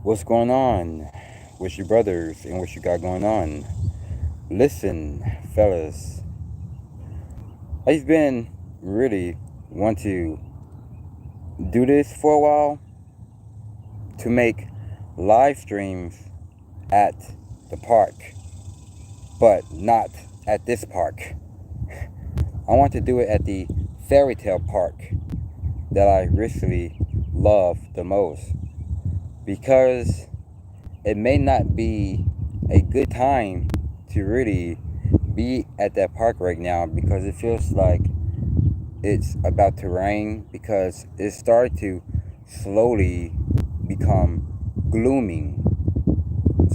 What's going on with you brothers and what you got going on? Listen, fellas, I've been really want to do this for a while to make live streams at the park, but not at this park. I want to do it at the fairy tale park that I recently love the most because it may not be a good time to really be at that park right now because it feels like it's about to rain because it started to slowly become glooming.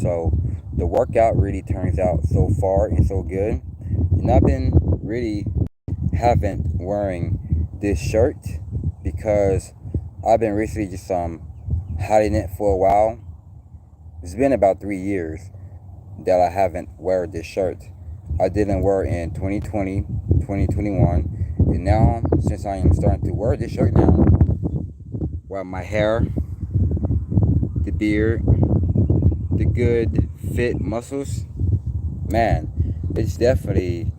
So the workout really turns out so far and so good. And I've been really haven't wearing this shirt because I've been recently just hiding it for a while. It's been about 3 years that I haven't wear this shirt. I didn't wear it in 2020, 2021, and now since I am starting to wear this shirt now, while my hair, the beard, the good fit muscles, man, it's definitely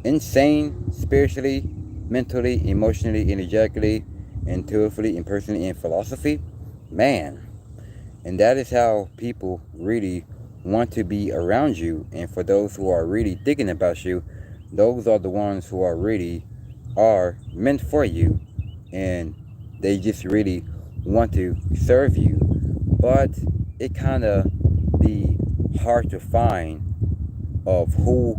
insane spiritually, mentally, emotionally, energetically, intuitively, and personally in philosophy, man. And that is how people really want to be around you. And for those who are really thinking about you, those are the ones who are meant for you. And they just really want to serve you. But it kind of be hard to find of who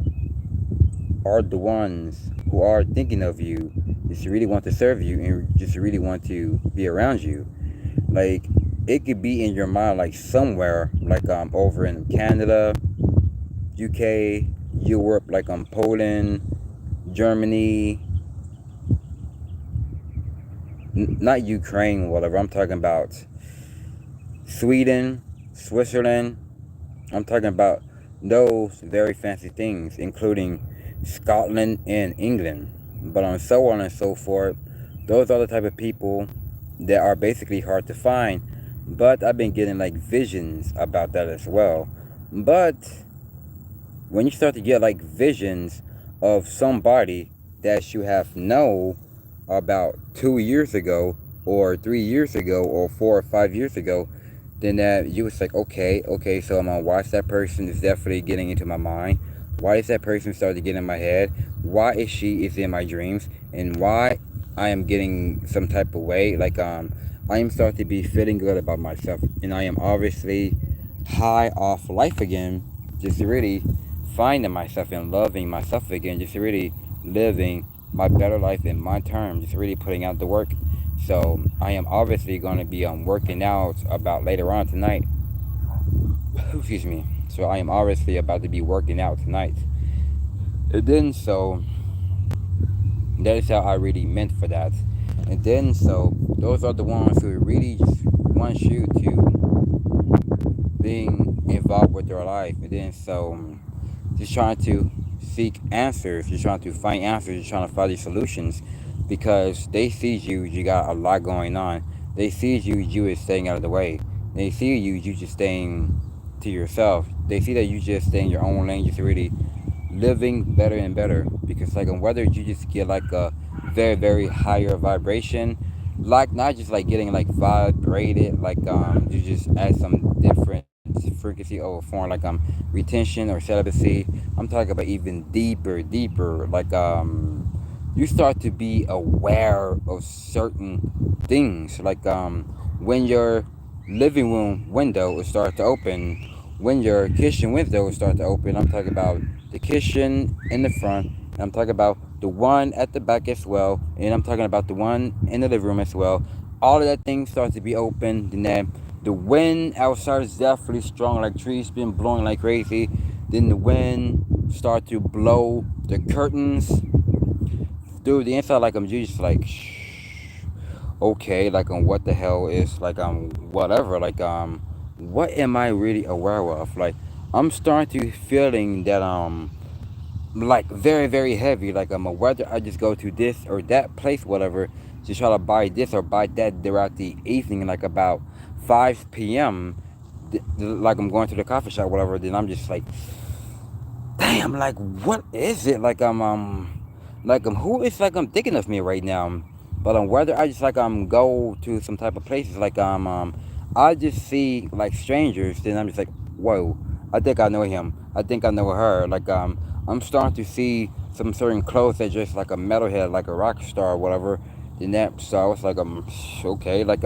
are the ones who are thinking of you, just really want to serve you and just really want to be around you. Like it could be in your mind, like somewhere, like over in Canada, UK, Europe, like Poland, Germany, not Ukraine, whatever. I'm talking about Sweden, Switzerland. I'm talking about those very fancy things, including Scotland and England. But on so on and so forth, those are the type of people that are basically hard to find. But I've been getting like visions about that as well. But when you start to get like visions of somebody that you have know about 2 years ago or 3 years ago or 4 or 5 years ago, then that you was like, okay, so I'm gonna watch that person is definitely getting into my mind. Why is that person starting to get in my head? Why is she is in my dreams? And why I am getting some type of way? Like I am starting to be feeling good about myself, and I am obviously high off life again. Just really finding myself and loving myself again. Just really living my better life in my terms. Just really putting out the work. So I am obviously going to be working out about later on tonight. Excuse me. So I am obviously about to be working out tonight. And then so that is how I really meant for that. And then so those are the ones who really just want you to being involved with their life. And then so just trying to seek answers, just trying to find answers, just trying to find these solutions because they see you, you got a lot going on. They see you, you is staying out of the way. They see you, you just staying to yourself. They see that you just stay in your own lane, just really living better and better. Because like whether you just get like a very, very higher vibration, like not just like getting like vibrated, like you just add some different frequency over form like retention or celibacy. I'm talking about even deeper, like you start to be aware of certain things, like when your living room window will start to open, when your kitchen window will start to open. I'm talking about the kitchen in the front, and I'm talking about the one at the back as well, and I'm talking about the one in the living room as well. All of that thing starts to be open, and then the wind outside is definitely strong, like trees been blowing like crazy. Then the wind start to blow the curtains. Dude, the inside like I'm just like okay, like what the hell is like whatever, like what am I really aware of? Like I'm starting to feeling that like very, very heavy, like whether I just go to this or that place, whatever, to try to buy this or buy that throughout the evening, like about 5 p.m., like I'm going to the coffee shop, whatever. Then I'm just like, damn, like what is it? Who is like I'm thinking of me right now? But whether I just like go to some type of places like I just see like strangers, then I'm just like, whoa, I think I know him. I think I know her. Like I'm starting to see some certain clothes that just like a metalhead, like a rock star or whatever. Then that, so I was like, okay, like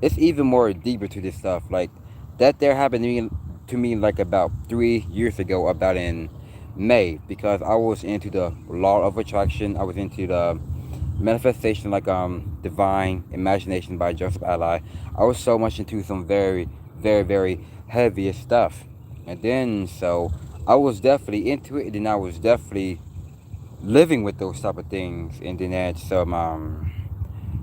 it's even more deeper to this stuff. Like that there happened to me like about 3 years ago, about in May, because I was into the law of attraction. I was into the manifestation, like divine imagination by Joseph Ally. I was so much into some very, very, very heavy stuff. And then so I was definitely into it, and then I was definitely living with those type of things. And then had some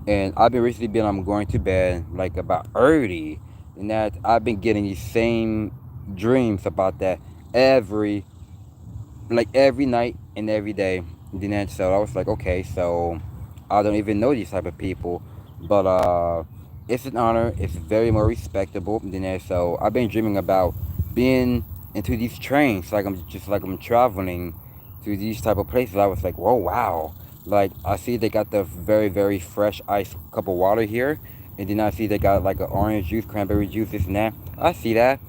and I've been recently been going to bed like about early, and that I've been getting these same dreams about that every every night and every day. And then so I was like, okay, so I don't even know these type of people, but it's an honor. It's very more respectable. And then so I've been dreaming about being into these trains, like I'm traveling to these type of places. I was like, whoa, wow. Like I see they got the very, very fresh ice cup of water here, and then I see they got like an orange juice, cranberry juice, this and that. I see that.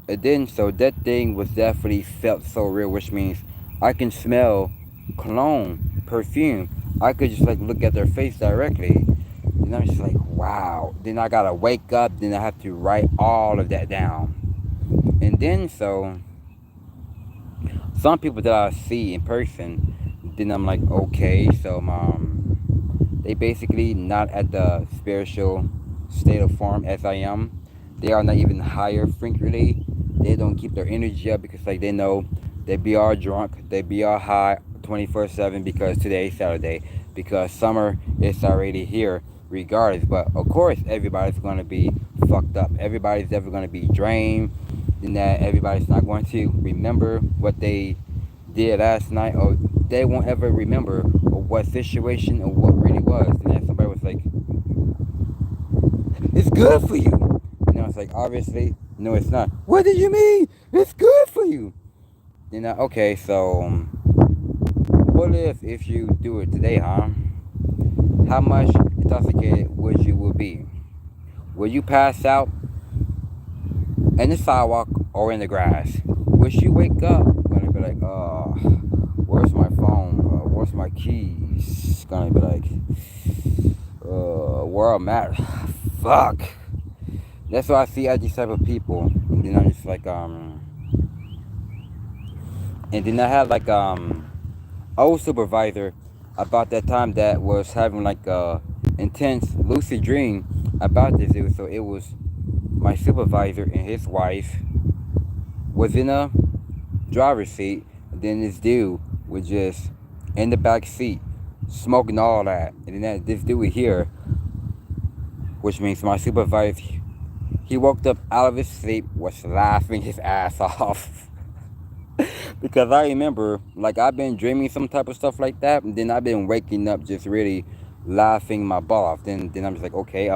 And then so that thing was definitely felt so real, which means I can smell cologne, perfume. I could just like look at their face directly. And I'm just like, wow. Then I gotta wake up, then I have to write all of that down. And then so some people that I see in person, then I'm like, okay, so they basically not at the spiritual state of form as I am. They are not even higher frequently. They don't keep their energy up because like they know they be all drunk, they be all high 24/7 because today's Saturday, because summer is already here regardless. But of course everybody's gonna be fucked up. Everybody's ever gonna be drained, and that everybody's not going to remember what they did last night, or they won't ever remember or what situation or what really was. And then somebody was like, it's good for you. And I was like, obviously, no, it's not. What do you mean? It's good for you. You know, okay, so what if you do it today, huh? How much intoxicated would you will be? Will you pass out in the sidewalk or in the grass? Will you wake up gonna be like, oh, where's my phone? Where's my keys? Gonna be like, where I'm at? Fuck. That's why I see at these type of people. And then I'm just like, and then I had like old supervisor about that time that was having like a intense lucid dream about this. It was my supervisor and his wife was in a driver's seat, and then this dude was just in the back seat smoking all that. And then this dude here, which means my supervisor, he woke up out of his sleep, was laughing his ass off. Because I remember, like, I've been dreaming some type of stuff like that, and then I've been waking up just really laughing my butt off. Then I'm just like, okay,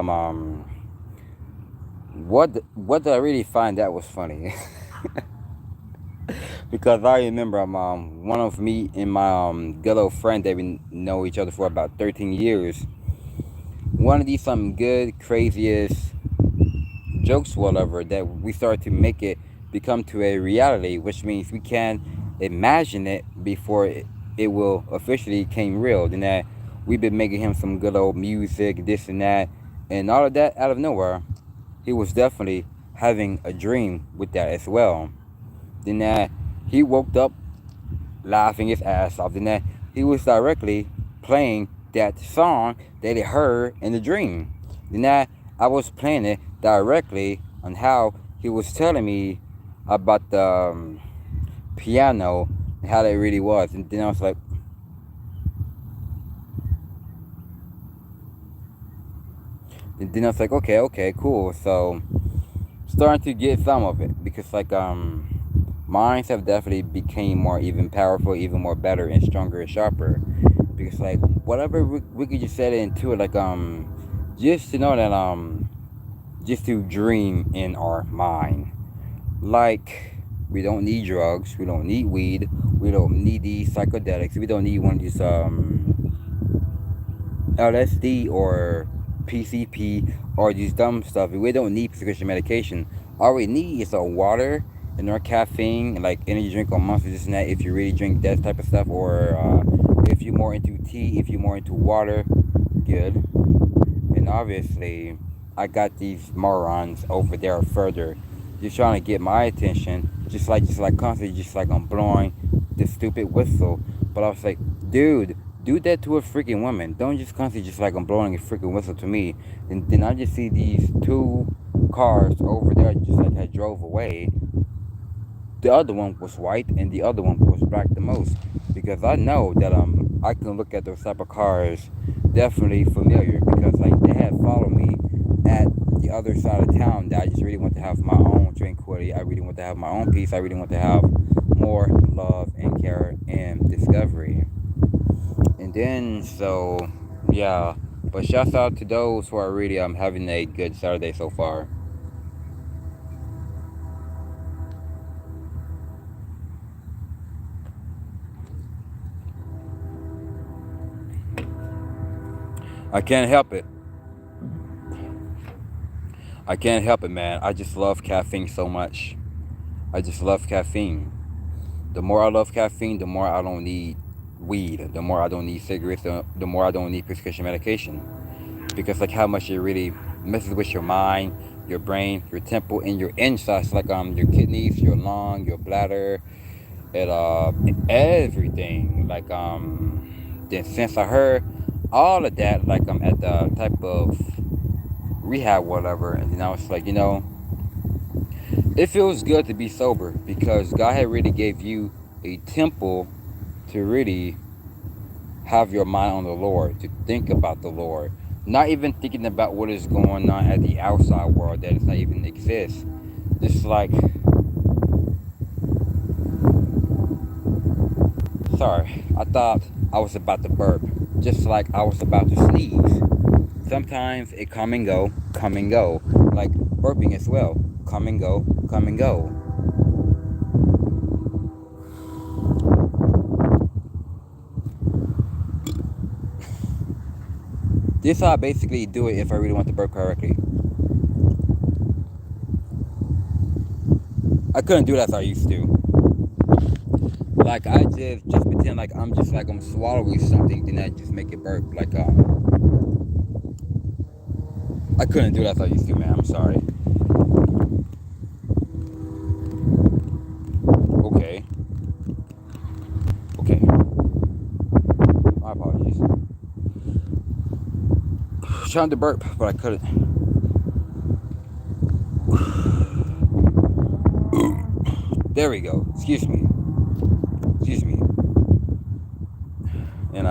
what did I really find that was funny? Because I remember one of me and my good old friend that we know each other for about 13 years. One of these some good craziest jokes, whatever, that we start to make it become to a reality, which means we can imagine it before it will officially came real. Then that we've been making him some good old music, this and that, and all of that out of nowhere. He was definitely having a dream with that as well. Then that he woke up laughing his ass off. Then that he was directly playing that song that he heard in the dream. Then that I was playing it directly on how he was telling me about the piano and how that really was. And then I was like, okay, cool. So starting to get some of it, because like minds have definitely became more even powerful, even more better and stronger and sharper. Because like whatever we could just set it into it, like just to know that just to dream in our mind. Like, we don't need drugs, we don't need weed, we don't need these psychedelics, we don't need one of these LSD or PCP or these dumb stuff. We don't need prescription medication. All we need is a water and our caffeine, like energy drink or monster, this and that. If you really drink that type of stuff, or if you're more into tea, if you're more into water, good. And obviously, I got these morons over there further, just trying to get my attention, just like constantly, just like I'm blowing this stupid whistle. But I was like, dude, do that to a freaking woman. Don't just constantly just like I'm blowing a freaking whistle to me. And then I just see these two cars over there just like I drove away. The other one was white and the other one was black the most, because I know that I can look at those type of cars definitely familiar, because like they had followed me at the other side of town, that I just really want to have my own tranquility. I really want to have my own peace. I really want to have more love and care and discovery. And then, so yeah, but shouts out to those who are really having a good Saturday so far. I can't help it. I can't help it, man. I just love caffeine so much. I just love caffeine. The more I love caffeine, the more I don't need weed. The more I don't need cigarettes. The more I don't need prescription medication. Because like how much it really messes with your mind, your brain, your temple, and your insides, like your kidneys, your lung, your bladder, and everything. Like then since I heard all of that, like I'm at the type of rehab, whatever, and then I was like, it feels good to be sober, because God had really gave you a temple to really have your mind on the Lord, to think about the Lord, not even thinking about what is going on at the outside world that does not even exist. Just like, sorry, I thought I was about to burp, just like I was about to sneeze. Sometimes it come and go, come and go, like burping as well, come and go, come and go. This is how I basically do it if I really want to burp correctly. I couldn't do that as I used to. Like I just pretend like I'm swallowing something, then I just make it burp. Like I couldn't do that as I used to, man. I'm sorry. Okay. Okay. My apologies. Trying to burp, but I couldn't. There we go. Excuse me. Excuse me. And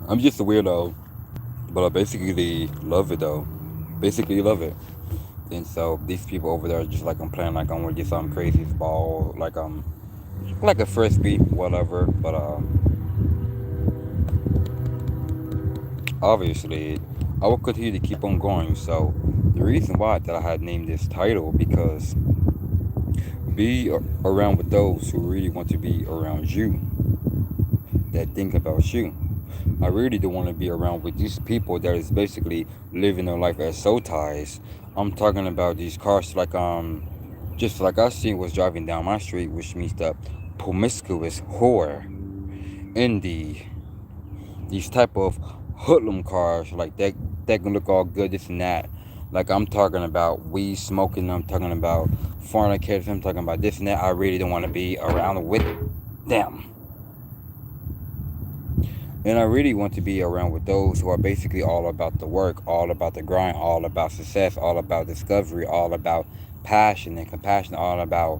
I'm just a weirdo, but I basically love it though. Basically love it. And so these people over there are just like I'm playing like I'm gonna get something crazy ball, like a frisbee, whatever. But obviously I will continue to keep on going. So the reason why that I had named this title, because be around with those who really want to be around you, that think about you. I really don't want to be around with these people that is basically living their life as soul ties. I'm talking about these cars like just like I seen was driving down my street, which means the promiscuous whore in these type of hoodlum cars, like that can look all good, this and that. Like I'm talking about weed smoking, I'm talking about fornicators, I'm talking about this and that. I really don't want to be around with them. And I really want to be around with those who are basically all about the work, all about the grind, all about success, all about discovery, all about passion and compassion, all about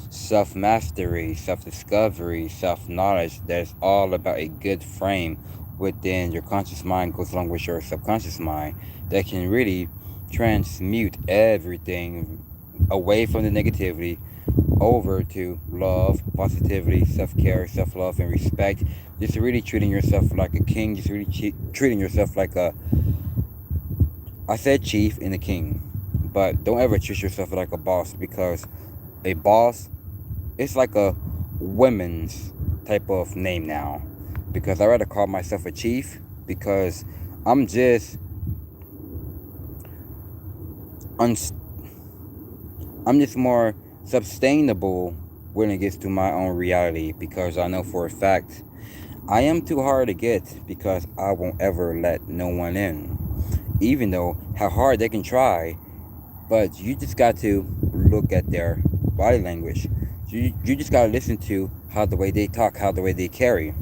self-mastery, self-discovery, self-knowledge. That's all about a good frame within your conscious mind, goes along with your subconscious mind, that can really transmute everything away from the negativity over to love, positivity, self-care, self-love, and respect. Just really treating yourself like a king. Just really treating yourself like a, I said chief and a king. But don't ever treat yourself like a boss, because a boss, it's like a women's type of name now. Because I rather call myself a chief, because I'm just I'm just more sustainable when it gets to my own reality, because I know for a fact I am too hard to get, because I won't ever let no one in. Even though how hard they can try, but you just got to look at their body language. You just got to listen to how the way they talk, how the way they carry.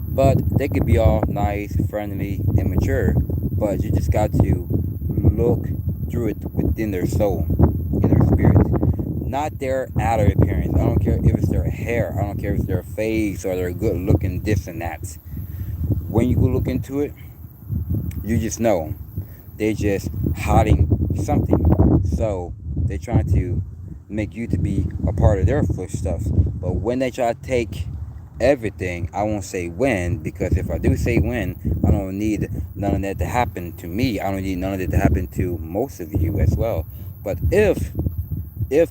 But they could be all nice, friendly, and mature, but you just got to look through it within their soul, in their spirit, not their outer appearance. I don't care if it's their hair, I don't care if it's their face or their good looking this and that. When you go look into it, you just know they just hiding something. So they're trying to make you to be a part of their footsteps. But when they try to take everything, I won't say when, because if I do say when, I don't need none of that to happen to me. I don't need none of that to happen to most of you as well. But if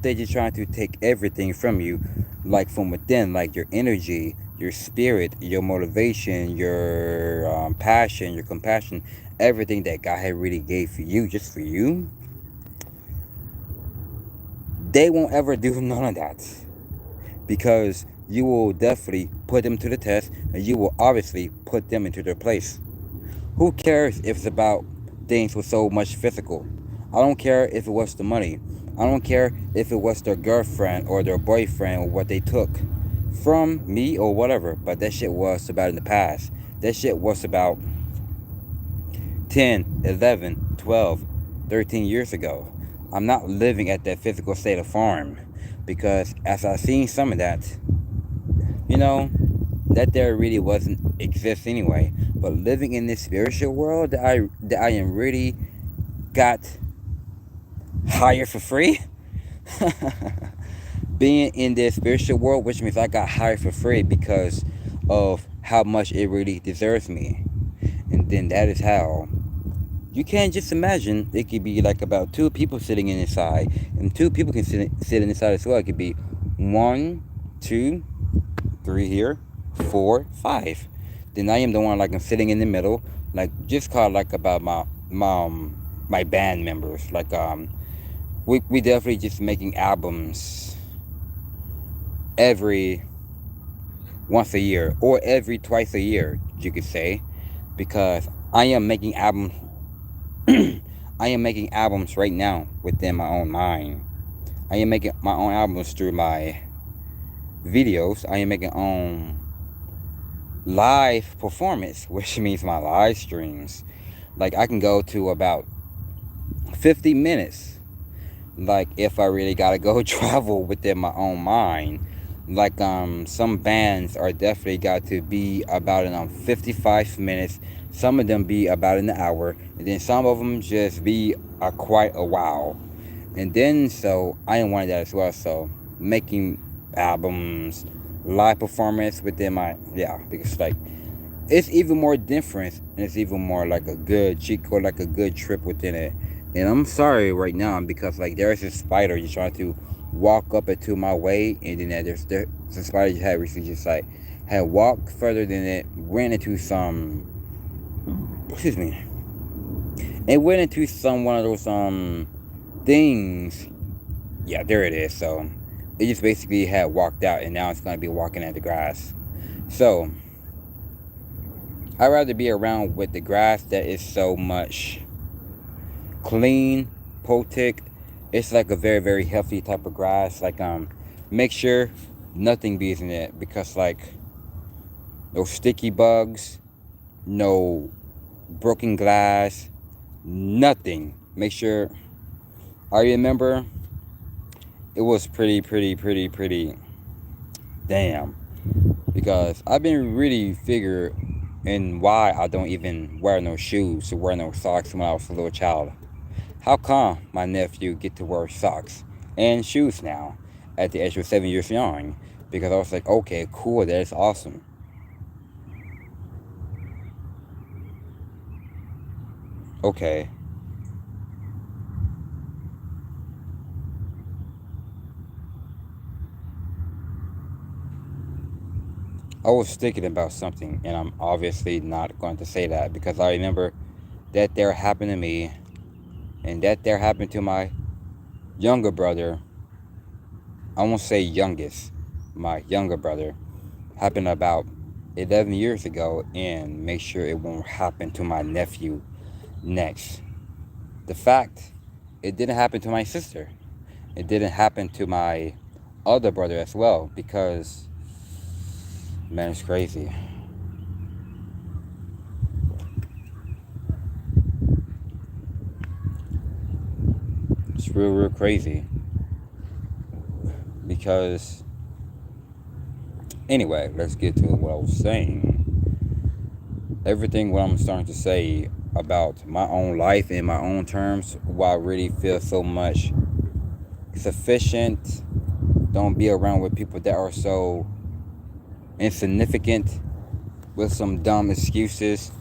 they just trying to take everything from you, like from within, like your energy, your spirit, your motivation, your passion, your compassion, everything that God had really gave for you, just for you, they won't ever do none of that, because you will definitely put them to the test, and you will obviously put them into their place. Who cares if it's about things with so much physical? I don't care if it was the money. I don't care if it was their girlfriend or their boyfriend or what they took from me or whatever. But that shit was about in the past. That shit was about 10, 11, 12, 13 years ago. I'm not living at that physical state of farm, because as I've seen some of that, you know, that there really wasn't exist anyway. But living in this spiritual world that I am really got hired for free. Being in this spiritual world, which means I got hired for free because of how much it really deserves me. And then that is how you can't just imagine. It could be like about 2 people sitting inside, and 2 people can sit inside as well. It could be 1, 2, 3 here, 4, 5. Then I am the one, like I'm sitting in the middle, like just called like about my band members. Like we definitely just making albums every once a year, or every twice a year, you could say, because I am making albums. I am making albums right now within my own mind. I am making my own albums through my videos. I am making own live performance, which means my live streams. Like I can go to about 50 minutes. Like if I really gotta go travel within my own mind. Like some bands are definitely got to be about 55 minutes. Some of them be about an hour, and then some of them just be quite a while. And then so I am one of that as well. So making albums, live performance within my, because like it's even more different, and it's even more like a good cheat code, like a good trip within it. And I'm sorry right now, because like there's this spider just trying to walk up into my way, and then there's the spider just had recently just like had walked further than it, ran into some, excuse me, it went into some one of those things. Yeah, there it is. So it just basically had walked out, and now it's gonna be walking at the grass. So I'd rather be around with the grass that is so much clean, potent. It's like a very, very healthy type of grass. Like make sure nothing bees in it, because like no sticky bugs, no broken glass, nothing. Make sure. I remember it was pretty damn, because I've been really figuring why I don't even wear no shoes or wear no socks when I was a little child. How come my nephew get to wear socks and shoes now at the age of 7 years young? Because I was like, okay, cool, that is awesome. Okay. I was thinking about something, and I'm obviously not going to say that because I remember that there happened to me, and that there happened to my younger brother. I won't say youngest, my younger brother. Happened about 11 years ago, and make sure it won't happen to my nephew next. The fact, it didn't happen to my sister. It didn't happen to my other brother as well because, man, it's crazy. It's real, real crazy. Because, anyway, let's get to what I was saying. Everything what I'm starting to say about my own life in my own terms, why I really feel so much sufficient. Don't be around with people that are so insignificant with some dumb excuses.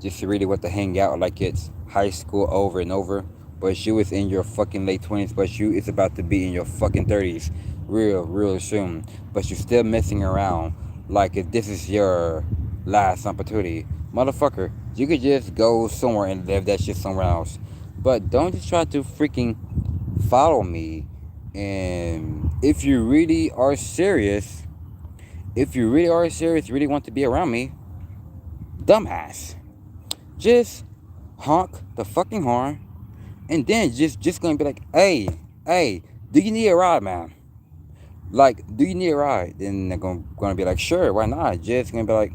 Just really want to hang out like it's high school over and over. But you is in your fucking late 20s, but you is about to be in your fucking 30s real, real soon. But you still messing around like if this is your last opportunity. Motherfucker, you could just go somewhere and live that shit somewhere else. But don't just try to freaking follow me. And if you really are serious, really want to be around me, dumbass, just honk the fucking horn, and then just gonna be like, hey, do you need a ride, man? Like, do you need a ride? Then they're gonna be like, sure, why not? Just gonna be like,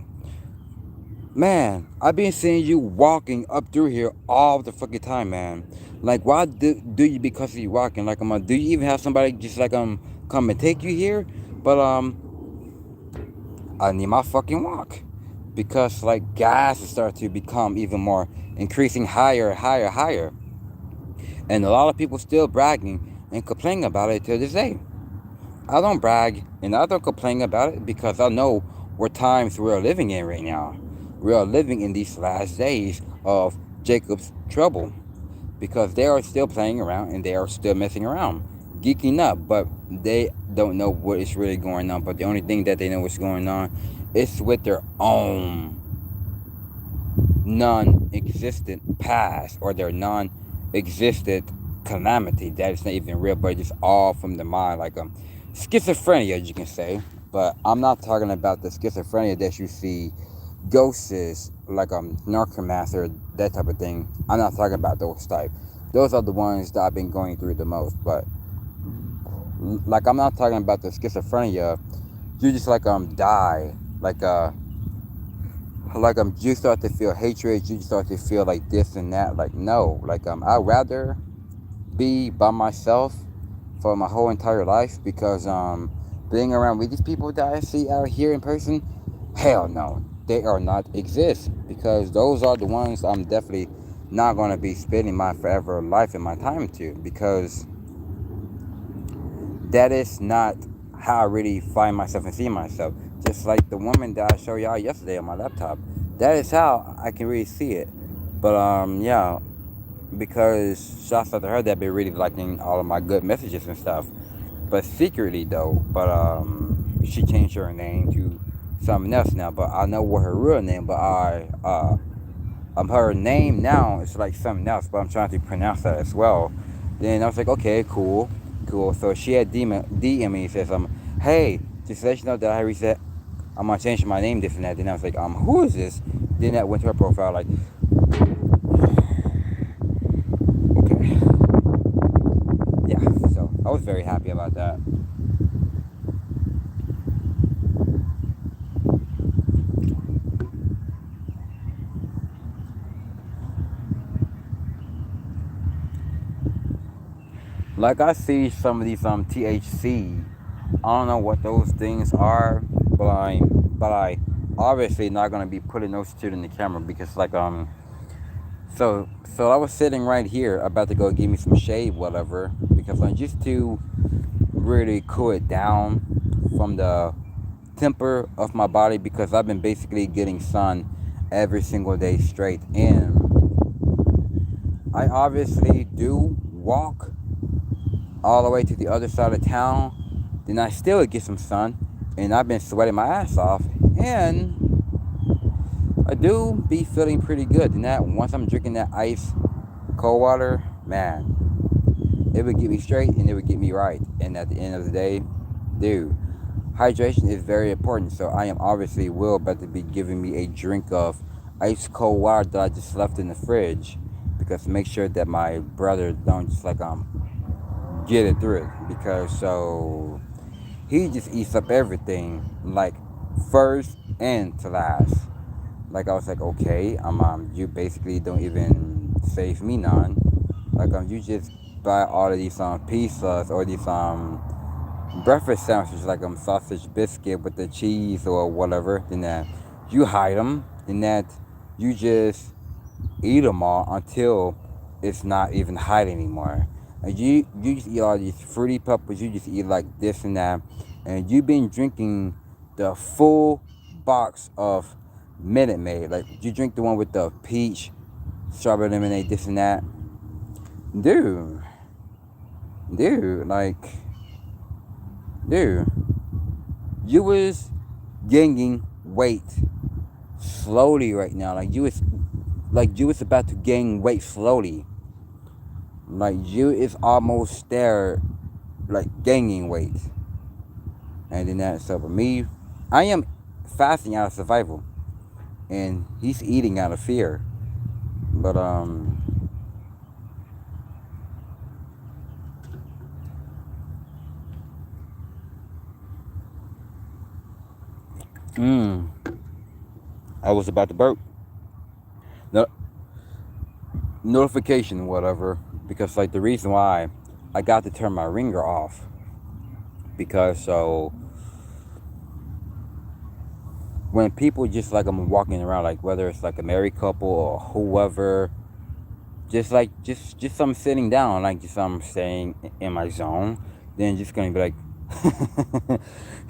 man, I've been seeing you walking up through here all the fucking time, man. Like, why do you because you walking? Like, do you even have somebody just like come and take you here? But I need my fucking walk because like gas is starting to become even more increasing higher, higher, higher, and a lot of people still bragging and complaining about it to this day. I don't brag and I don't complain about it because I know what times we're living in right now. We are living in these last days of Jacob's trouble because they are still playing around and they are still messing around, geeking up, but they don't know what is really going on. But the only thing that they know what's going on is with their own non-existent past or their non-existent calamity that is not even real, but just all from the mind, like schizophrenia, you can say. But I'm not talking about the schizophrenia that you see ghosts, like necromancer, that type of thing. I'm not talking about those type. Those are the ones that I've been going through the most. But like, I'm not talking about the schizophrenia. You just like die, you start to feel hatred. You start to feel like this and that. Like, no, like I'd rather be by myself for my whole entire life because being around with these people that I see out here in person, hell no, they are not exist because those are the ones I'm definitely not going to be spending my forever life and my time to, because that is not how I really find myself and see myself. Just like the woman that I showed y'all yesterday on my laptop, that is how I can really see it. But yeah, because shouts out to her that been really liking all of my good messages and stuff. But secretly though, she changed her name to something else now. But I know what her real name. But her name now is like something else. But I'm trying to pronounce that as well. Then I was like, okay, cool. So she had DM me and says, hey, just to let you know that I reset. I'm gonna change my name, this and that. Then I was like, who is this? Then I went to her profile, like, okay, yeah. So I was very happy about that. Like, I see some of these THC. I don't know what those things are, but I obviously not gonna be putting those two in the camera because like So I was sitting right here about to go give me some shade, whatever, because I'm just to really cool it down from the temper of my body because I've been basically getting sun every single day straight. And I obviously do walk all the way to the other side of town, then I still get some sun, and I've been sweating my ass off, and I do be feeling pretty good. And that once I'm drinking that ice cold water, man, it would get me straight and it would get me right. And at the end of the day, dude, hydration is very important. So I am obviously will about to be giving me a drink of ice cold water that I just left in the fridge because to make sure that my brother don't just like get it through it because so he just eats up everything like first and to last. Like I was like, okay, you basically don't even save me none. Like you just buy all of these pizzas or these breakfast sandwiches like sausage biscuit with the cheese or whatever. Then that you hide them. Then that you just eat them all until it's not even hot anymore. And you just eat all these fruity peppers. You just eat like this and that, and you've been drinking the full box of Minute Maid. Like you drink the one with the peach, strawberry lemonade, this and that. Dude, dude, like, dude, you was gaining weight slowly right now. Like you was about to gain weight slowly. Like you is almost there, like gaining weight. And then that so for me, I am fasting out of survival, and he's eating out of fear. But I was about to burp. No notification, whatever, because like the reason why I got to turn my ringer off because so when people just like I'm walking around like whether it's like a married couple or whoever just like just I'm sitting down like just I'm staying in my zone then just gonna be like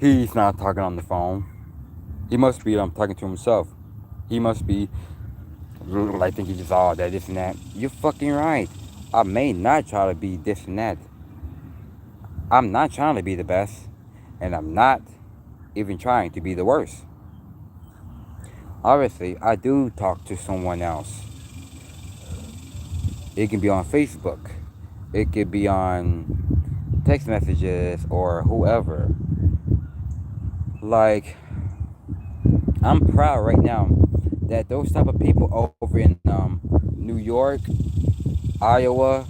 he's not talking on the phone, he must be talking to himself, he must be like think he's just all that this and that. You're fucking right, I may not try to be this and that, I'm not trying to be the best, and I'm not even trying to be the worst. Obviously, I do talk to someone else. It can be on Facebook. It could be on text messages or whoever. Like, I'm proud right now that those type of people over in New York, Iowa,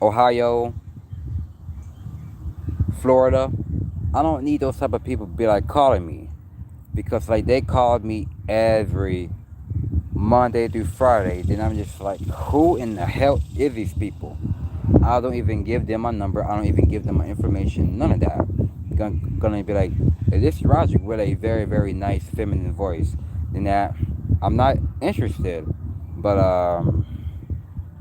Ohio, Florida, I don't need those type of people to be like calling me because like they called me every Monday through Friday. Then I'm just like, who in the hell is these people? I don't even give them my number. I don't even give them my information. None of that. Gonna be like, hey, this is Roger with a very very nice feminine voice. Then that I'm not interested. But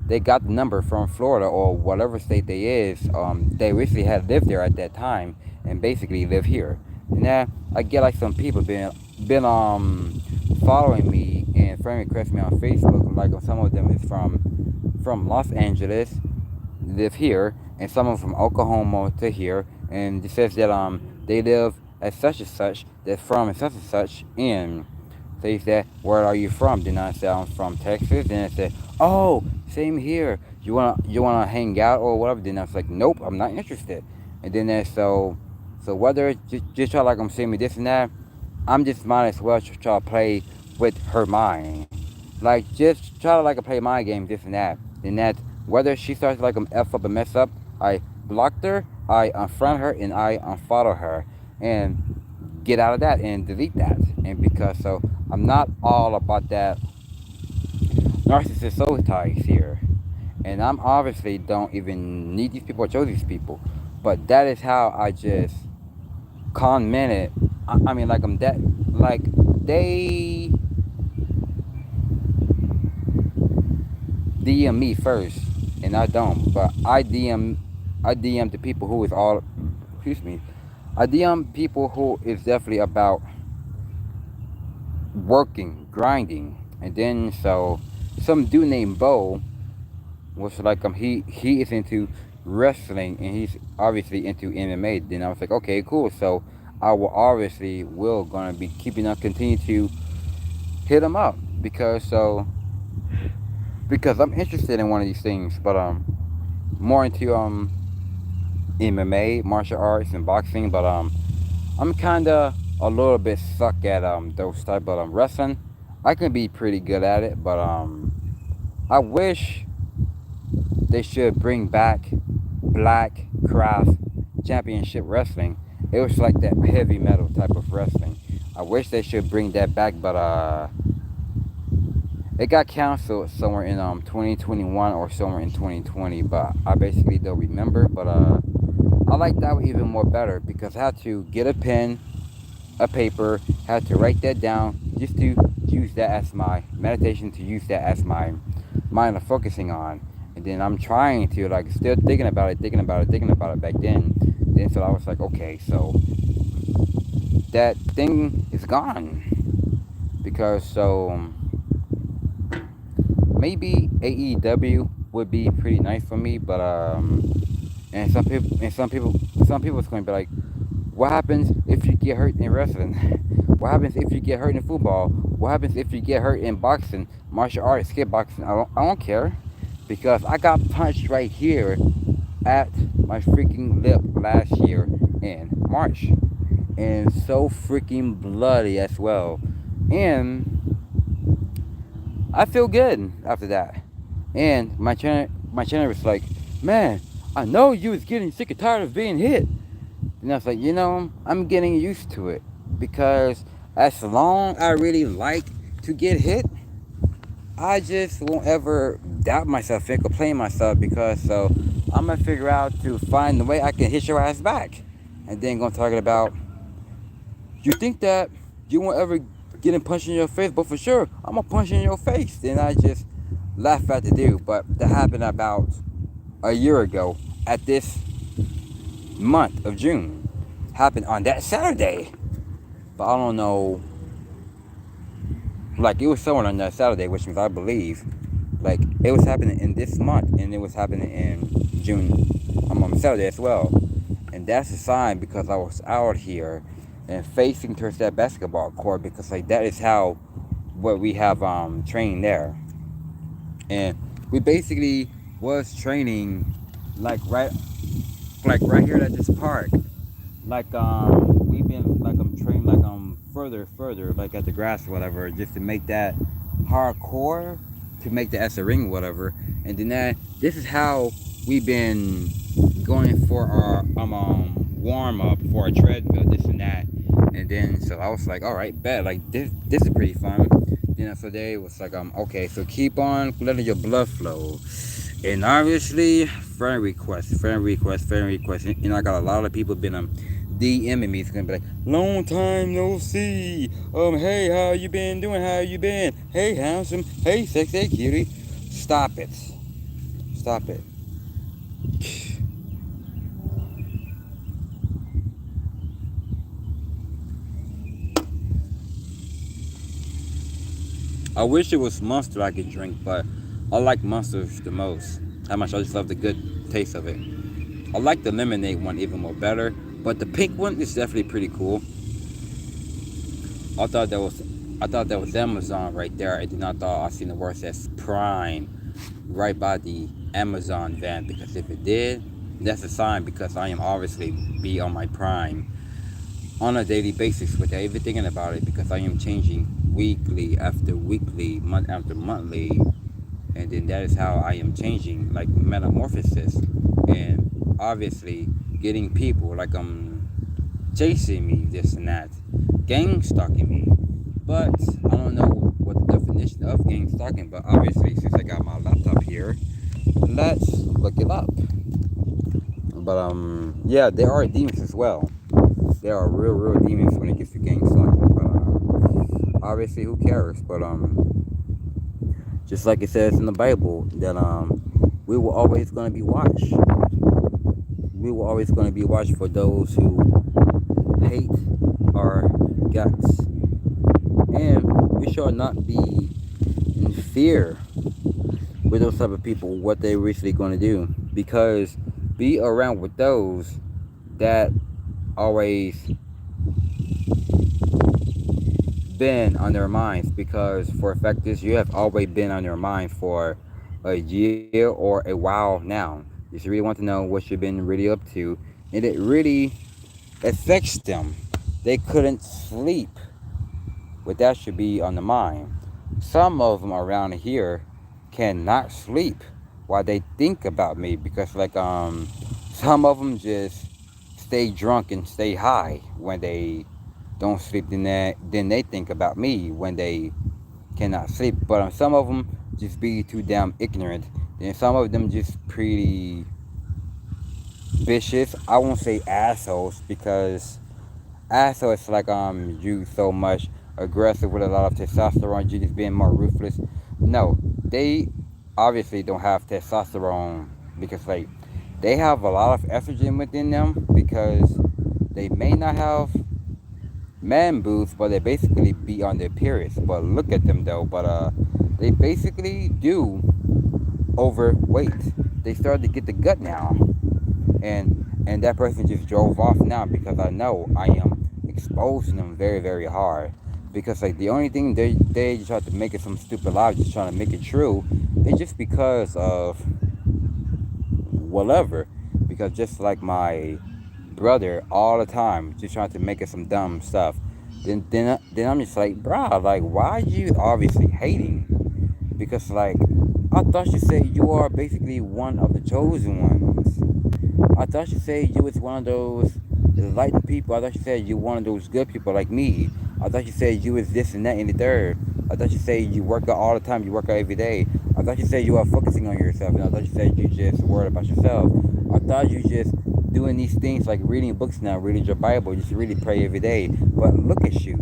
they got the number from Florida or whatever state they is. They recently had lived there at that time and basically live here. And now I get like some people been following me and friend request me on Facebook. Like some of them is from Los Angeles, live here, and some of them from Oklahoma to here. And it says that they live at such and such, that from and such, and they said, where are you from? Then I said, I'm from Texas. Then I said, oh, same here. You wanna hang out or whatever? Then I was like, nope, I'm not interested. And then so whether it's just try like I'm saying me this and that, I'm just might as well try to play with her mind. Like just try to like play my game, this and that. Then that whether she starts like F up and mess up, I blocked her, I unfriend her, and I unfollow her. And get out of that and delete that. And because so I'm not all about that narcissist soul ties here. And I'm obviously don't even need these people or chose these people. But that is how I just commented. I mean like I'm that like they DM me first, and I don't. But I DM the people who is all, excuse me, I DM people who is definitely about working, grinding, and then so some dude named Bo was like he is into wrestling and he's obviously into MMA. Then I was like, okay, cool. So I will obviously will gonna be keeping on continue to hit him up because I'm interested in one of these things, but more into MMA, martial arts, and boxing. But I'm kind of a little bit stuck at those type of wrestling. I can be pretty good at it, but I wish they should bring back Black Craft Championship Wrestling. It was like that heavy metal type of wrestling. I wish they should bring that back, but it got canceled somewhere in 2021 or somewhere in 2020. But I basically don't remember. But I like that one even more better because I had to get a pen, a paper, had to write that down just to use that as my meditation, to use that as my mind of focusing on. And then I'm trying to like still thinking about it back then. Then so I was like, okay, so that thing is gone because so maybe AEW would be pretty nice for me, but and some people's going to be like, what happens if you get hurt in wrestling? What happens if you get hurt in football? What happens if you get hurt in boxing, martial arts, kickboxing? I don't care because I got punched right here at my freaking lip last year in March, and so freaking bloody as well, and I feel good after that. And my trainer was like, man, I know you was getting sick and tired of being hit. And I was like, I'm getting used to it because as long I really like to get hit, I just won't ever doubt myself and complain myself because so I'm gonna figure out to find the way I can hit your ass back. And then gonna talk about you think that you won't ever get punched in your face, but for sure I'm gonna punch you in your face. Then I just laugh at the dude. But that happened about a year ago at this month of June. Happened on that Saturday. But I don't know. Like it was somewhere on that Saturday, which means I believe like it was happening in this month and it was happening in June. I'm on Saturday as well. And that's a sign because I was out here and facing towards that basketball court because like that is how what we have trained there. And we basically was training like right here at this park. Like we've been like trained like further like at the grass or whatever just to make that hardcore, to make that as a ring or whatever. And then this is how we've been going for our warm up for a treadmill, this and that. And then so I was like, all right, bet, like this is pretty fun. So they was like, okay, so keep on letting your blood flow. And obviously friend request. And I got a lot of people been DMing me. It's gonna be like, long time no see. Hey, how you been doing? How you been? Hey, handsome. Hey, sexy cutie. Stop it. I wish it was Monster I could drink, but I like Monsters the most. How much I just love the good taste of it. I like the lemonade one even more better, but the pink one is definitely pretty cool. I thought that was Amazon right there. I did not thought I seen the word says Prime right by the Amazon van, because if it did, that's a sign because I am obviously be on my Prime on a daily basis without even thinking about it, because I am changing weekly after weekly, month after monthly, and then that is how I am changing, like metamorphosis, and obviously getting people like chasing me, this and that, gang stalking me. But I don't know what the definition of gang stalking, but obviously since I got my laptop here, let's look it up. But yeah, there are demons as well. There are real demons when it gets to gang stalking. But obviously, who cares? But Just like it says in the Bible that we were always going to be watched. We were always going to be watched for those who hate our guts. And we shall not be in fear with those type of people, what they're recently going to do. Because be around with those that always been on their minds. Because for a fact is, you have always been on their mind for a year or a while now. You just really want to know what you've been really up to. And it really affects them. They couldn't sleep. But that should be on the mind. Some of them around here cannot sleep while they think about me, because like some of them just stay drunk and stay high when they don't sleep. Then they think about me when they cannot sleep. But some of them just be too damn ignorant. Then some of them just pretty vicious. I won't say assholes, because asshole is like you so much aggressive with a lot of testosterone, you just being more ruthless. No, they obviously don't have testosterone, because like they have a lot of estrogen within them, because they may not have man boobs, but they basically be on their periods. But look at them though, but they basically do overweight. They started to get the gut now, and that person just drove off now, because I know I am exposing them very, very hard. Because like the only thing they just have to make it some stupid lie, just trying to make it true, it's just because of whatever. Because just like my brother all the time, just trying to make it some dumb stuff. Then I'm just like, bruh, like why you obviously hating? Because like I thought you said you are basically one of the chosen ones. I thought you said you was one of those enlightened people. I thought you said you one of those good people like me. I thought you said you was this and that and the third. I thought you said you work out all the time. You work out every day. I thought you said you are focusing on yourself. And I thought you said you just worried about yourself. I thought you just doing these things like reading books now, reading your Bible. You just really pray every day. But look at you.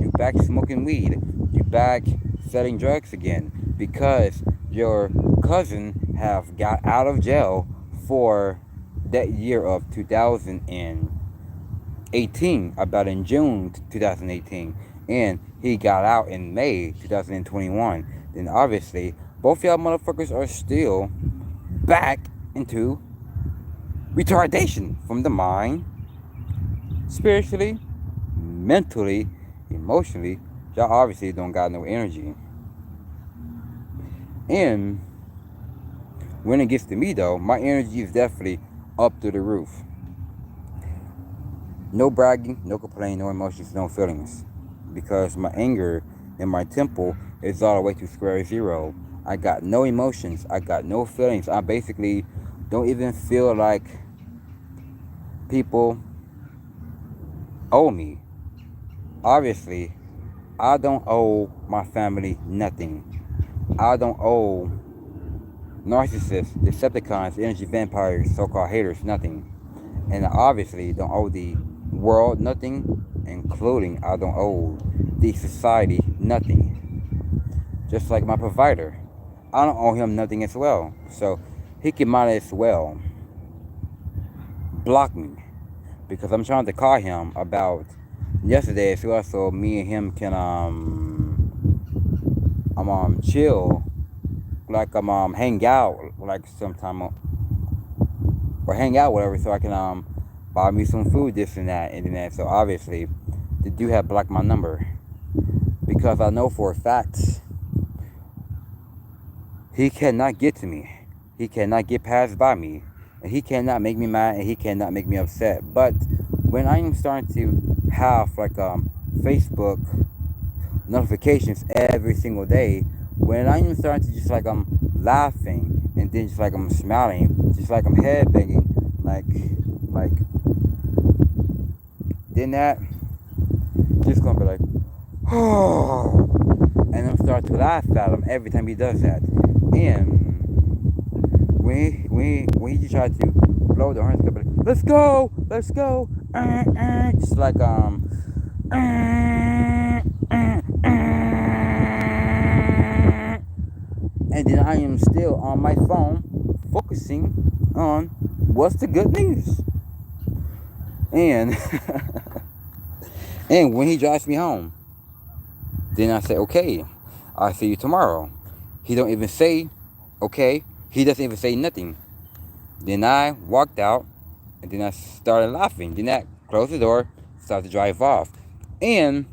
You back smoking weed. You back selling drugs again. Because your cousin have got out of jail for that year of 2018, about in June 2018, and he got out in May 2021. Then obviously both y'all motherfuckers are still back into retardation from the mind, spiritually, mentally, emotionally. Y'all obviously don't got no energy. And when it gets to me though, my energy is definitely up to the roof. No bragging, no complaining, no emotions, no feelings. Because my anger and my temple is all the way to square zero. I got no emotions. I got no feelings. I basically don't even feel like people owe me. Obviously, I don't owe my family nothing. I don't owe narcissists, Decepticons, energy vampires, so-called haters nothing. And I obviously don't owe the world nothing, including I don't owe the society nothing. Just like my provider, I don't owe him nothing as well. So he can might as well block me, because I'm trying to call him about yesterday as well, so me and him can chill, like hang out like sometime, or hang out whatever, so I can buy me some food, this and that and that. So obviously the dude have blocked my number, because I know for a fact he cannot get to me. He cannot get past by me, and he cannot make me mad, and he cannot make me upset. But when I'm starting to have like Facebook notifications every single day, when I'm starting to just like I'm laughing, and then just like I'm smiling, just like I'm head banging, like then that just gonna be like, oh, and I'm start to laugh at him every time he does that. And when he just try to blow the horn, it's gonna be like, let's go, just like And then I am still on my phone focusing on what's the good news. And and when he drives me home, then I say, okay, I'll see you tomorrow. He don't even say, okay. He doesn't even say nothing. Then I walked out, and then I started laughing. Then I closed the door, started to drive off. And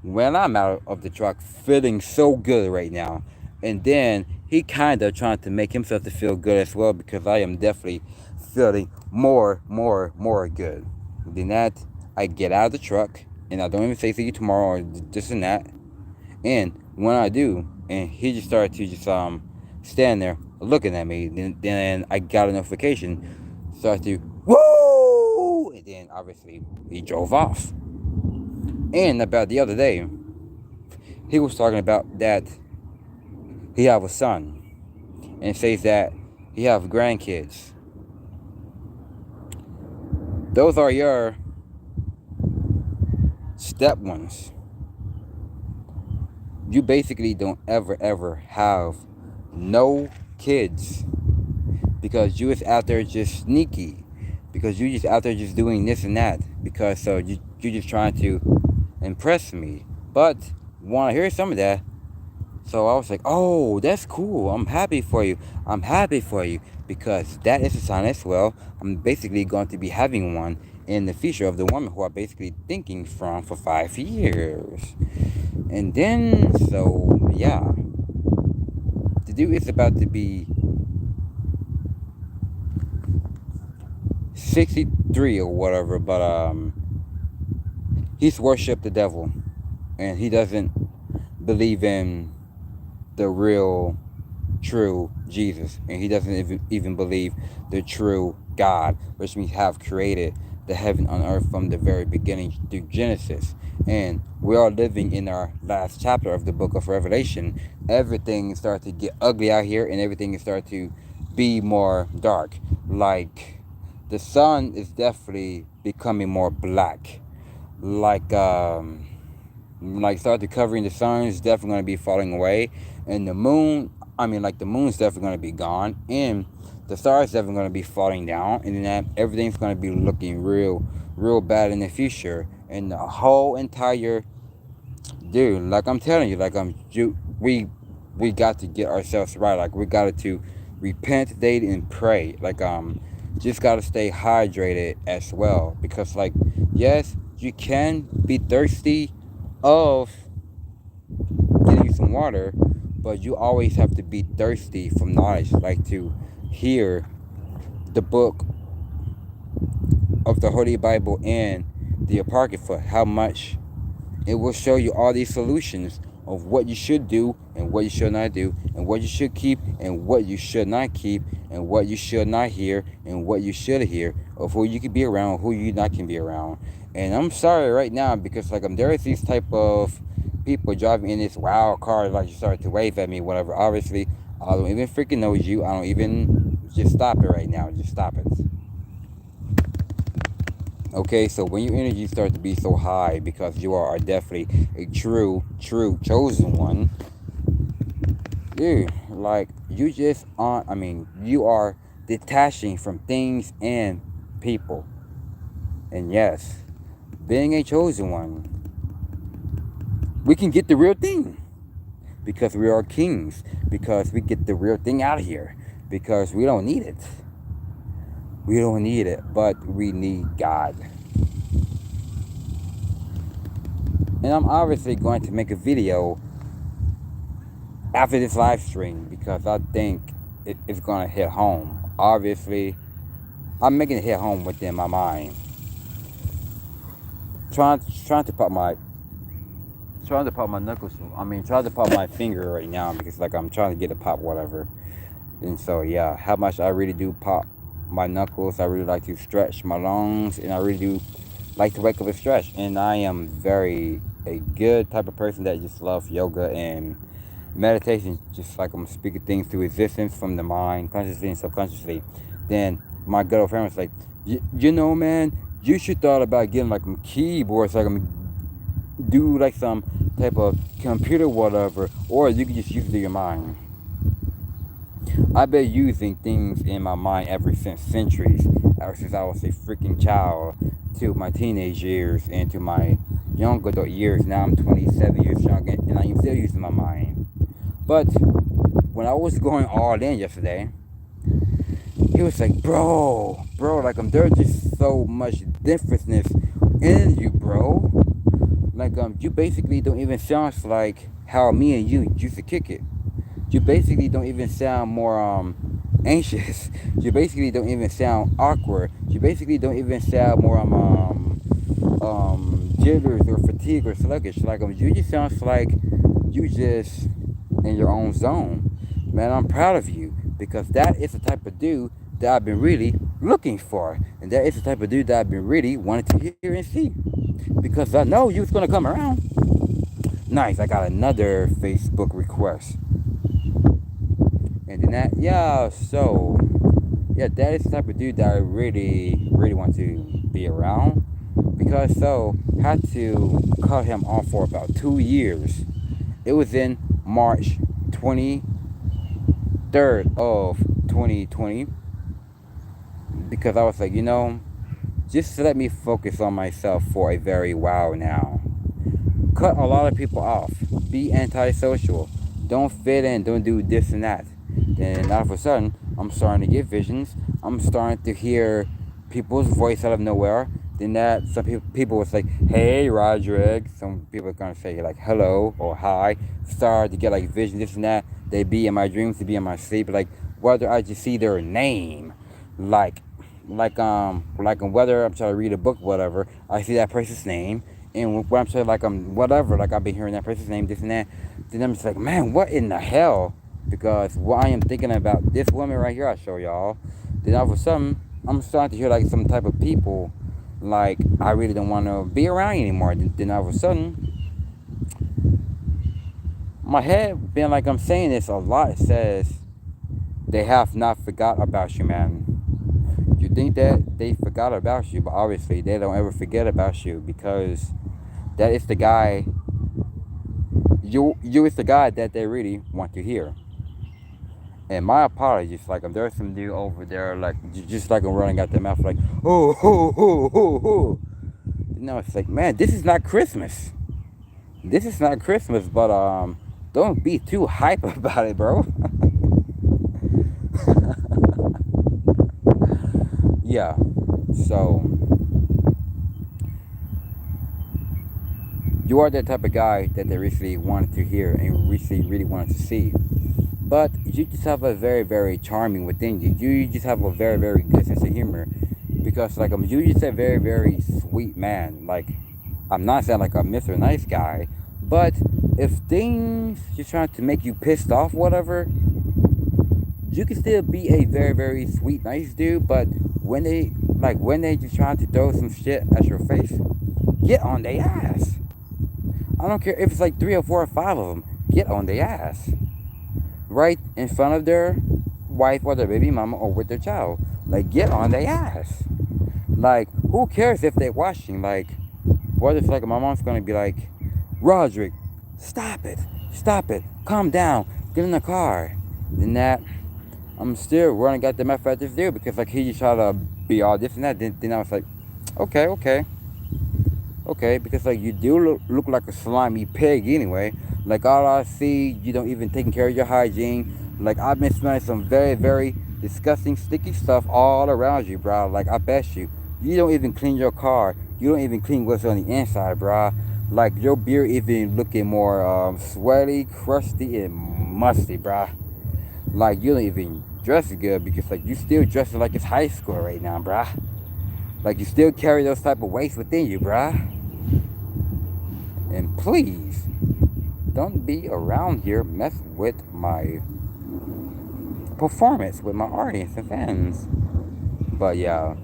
when I'm out of the truck, feeling so good right now, and then he kind of trying to make himself to feel good as well, because I am definitely feeling more good. Then that, I get out of the truck, and I don't even say see you tomorrow or this and that. And when I do, and he just started to just stand there looking at me, then I got a notification, started to whoa, and then obviously he drove off. And about the other day, he was talking about that he have a son, and says that he have grandkids. Those are your step ones. You basically don't ever have no kids, because you is out there just sneaky, because you just out there just doing this and that, because so you just trying to impress me. But want to hear some of that, so I was like, oh, that's cool. I'm happy for you. I'm happy for you, because that is a sign as well. I'm basically going to be having one in the future of the woman who I'm basically thinking from for 5 years. And then, so yeah, the dude is about to be 63 or whatever, but he's worshipped the devil, and he doesn't believe in the real, true Jesus, and he doesn't even believe the true God, which means have created the heaven on earth from the very beginning through Genesis. And we are living in our last chapter of the book of Revelation. Everything started to get ugly out here, and everything started to be more dark. Like, the sun is definitely becoming more black. Like started covering the sun is definitely going to be falling away, and the moon, the moon's definitely going to be gone, and the stars definitely going to be falling down, and then everything's going to be looking real bad in the future. And the whole entire, dude, like I'm telling you, like we got to get ourselves right. Like, we got to repent, date, and pray. Like, just got to stay hydrated as well, because, like, yes, you can be thirsty of getting some water, but you always have to be thirsty from knowledge, like to hear the book of the Holy Bible and the Apocrypha, how much it will show you all these solutions of what you should do and what you should not do, and what you should keep and what you should not keep, and what you should not hear and what you should hear, of who you can be around, who you not can be around. And I'm sorry right now, because like there is these type of people driving in this wild car, like you start to wave at me, whatever. Obviously, I don't even freaking know you. I don't even, just stop it right now. Just stop it. Okay, so when your energy starts to be so high, because you are definitely a true chosen one, dude, like you just you are detaching from things and people. And yes, being a chosen one, we can get the real thing, because we are kings, because we get the real thing out of here, because we don't need it. We don't need it, but we need God. And I'm obviously going to make a video after this live stream, because I think it's going to hit home. Obviously, I'm making it hit home within my mind. Trying to pop my knuckles. Trying to pop my finger right now, because like I'm trying to get a pop, whatever. And so yeah, how much I really do pop my knuckles. I really like to stretch my lungs, and I really do like to wake up and stretch. And I am very a good type of person that just loves yoga and meditation, just like I'm speaking things to existence from the mind, consciously and subconsciously. Then my good old friend was like, you know, man, you should thought about getting like some keyboards, like I'm do like some type of computer, whatever, or you can just use it in your mind. I've been using things in my mind ever since centuries, ever since I was a freaking child to my teenage years and to my young adult years. Now I'm 27 years young and I am still using my mind. But when I was going all in yesterday, he was like, bro, like there's just so much differentness in you, bro. Like you basically don't even sound like how me and you used to kick it. You basically don't even sound more anxious. You basically don't even sound awkward. You basically don't even sound more jitters or fatigue or sluggish. Like you just sounds like you just in your own zone. Man, I'm proud of you because that is the type of dude that I've been really looking for, and that is the type of dude that I've been really wanting to hear and see because I know you was gonna come around. Nice, I got another Facebook request. And then that, yeah, so, yeah, that is the type of dude that I really, really want to be around. Because, so, had to cut him off for about 2 years. It was in March 23rd of 2020. Because I was like, just let me focus on myself for a very while now. Cut a lot of people off. Be antisocial. Don't fit in. Don't do this and that. Then all of a sudden, I'm starting to get visions. I'm starting to hear people's voice out of nowhere. Then that some people was like, "Hey, Roderick." Some people are gonna say like "hello" or "hi." Start to get like visions, this and that. They be in my dreams, they be in my sleep. Like whether I just see their name, like whether I'm trying to read a book, whatever. I see that person's name, and when I'm saying like whatever, like I've been hearing that person's name, this and that. Then I'm just like, man, what in the hell? Because what I am thinking about this woman right here, I show y'all. Then all of a sudden, I'm starting to hear like some type of people, like I really don't want to be around anymore. Then all of a sudden, my head, being like I'm saying this a lot, it says they have not forgot about you, man. You think that they forgot about you, but obviously they don't ever forget about you because that is the guy. You is the guy that they really want to hear. And my apologies, like if there's some dude over there, like just like I'm running out their mouth, like oh. It's like, man, this is not Christmas. This is not Christmas, but don't be too hype about it, bro. Yeah. So you are that type of guy that they recently wanted to hear and recently really wanted to see. But you just have a very, very charming within you. You just have a very, very good sense of humor. Because like you just a very, very sweet man. Like I'm not saying like a Mr. Nice Guy, but if things just trying to make you pissed off, whatever, you can still be a very, very sweet, nice dude. But when they just trying to throw some shit at your face, get on their ass. I don't care if it's like 3 or 4 or 5 of them. Get on their ass. Right in front of their wife or their baby mama or with their child. Like, get on their ass. Like, who cares if they're watching? Like, what if, like, my mom's gonna be like, Roderick, stop it, calm down, get in the car. Then that, I'm still running out the mouth at this dude because, like, he just tried to be all this and that. Then I was like, okay, because, like, you do look like a slimy pig anyway. Like, all I see, you don't even taking care of your hygiene. Like, I've been smelling some very, very disgusting, sticky stuff all around you, bro. Like, I bet you don't even clean your car. You don't even clean what's on the inside, bro. Like, your beard even looking more sweaty, crusty, and musty, bro. Like, you don't even dress good because, like, you still dressing like it's high school right now, bro. Like, you still carry those type of weights within you, bro. And please, don't be around here mess with my performance with my audience and fans. But yeah,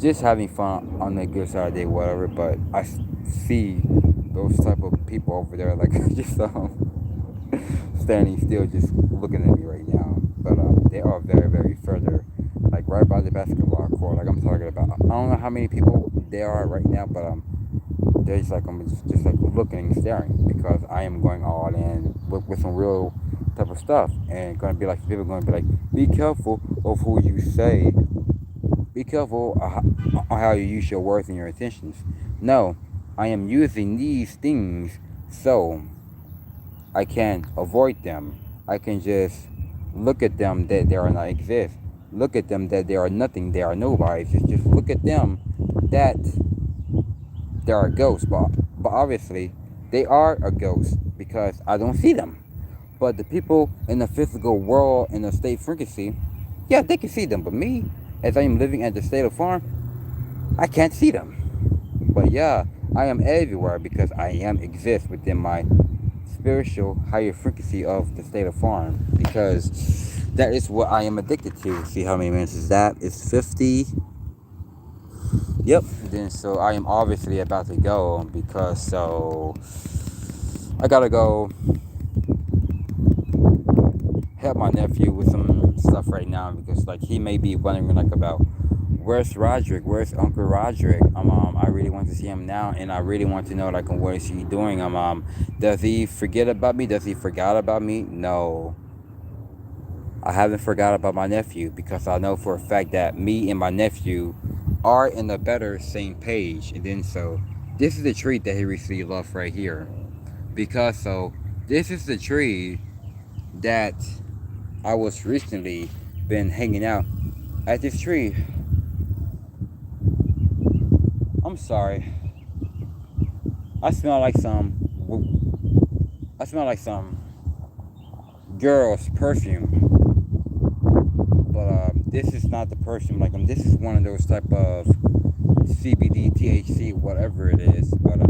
just having fun on the good side of the day, whatever. But I see those type of people over there, like just standing still, just looking at me right now. But they are very, very further, like right by the basketball court. Like I'm talking about. I don't know how many people there are right now, but they're just like I'm just like looking and staring because I am going all in with some real type of stuff and gonna be like people gonna be like, Be careful of who you say. Be careful on how you use your words and your intentions. No, I am using these things so I can avoid them. I can just look at them that they are not exist. Look at them that they are nothing. They are nobodies. Just look at them that they are ghosts. But obviously, they are a ghost because I don't see them. But the people in the physical world in the state frequency, yeah, they can see them. But me, as I am living at the state of farm, I can't see them. But yeah, I am everywhere because I am exist within my spiritual higher frequency of the state of farm. Because that is what I am addicted to. See how many minutes is that? It's 50. Yep. And then so I am obviously about to go because so I gotta go help my nephew with some stuff right now because like he may be wondering like about where's Roderick, where's Uncle Roderick. I really want to see him now, and I really want to know like what is he doing. Does he forget about me? Does he forgot about me? No, I haven't forgot about my nephew because I know for a fact that me and my nephew are in a better same page. And then so this is the tree that he received love right here because so this is the tree that I was recently been hanging out at this tree. I'm sorry. I smell like some. I smell like some girl's perfume, but this is not the perfume. Like this is one of those type of CBD, THC, whatever it is. But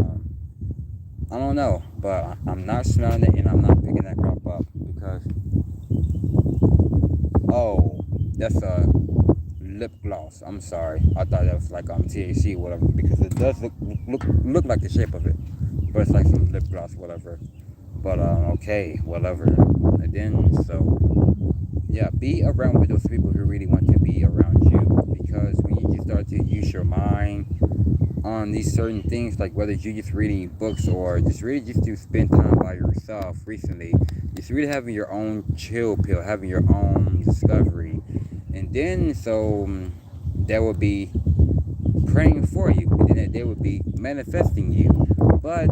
I don't know. But I'm not smelling it, and I'm not picking that crap up because oh, that's a lip gloss. I'm sorry. I thought that was like THC or whatever because it does look like the shape of it, but it's like some lip gloss, whatever. But okay, whatever. And then so yeah, be around with those people who really want to be around you because when you just start to use your mind on these certain things, like whether you're just reading books or just really just to spend time by yourself recently, just really having your own chill pill, having your own discovery. And then so they will be praying for you, and then they would be manifesting you. But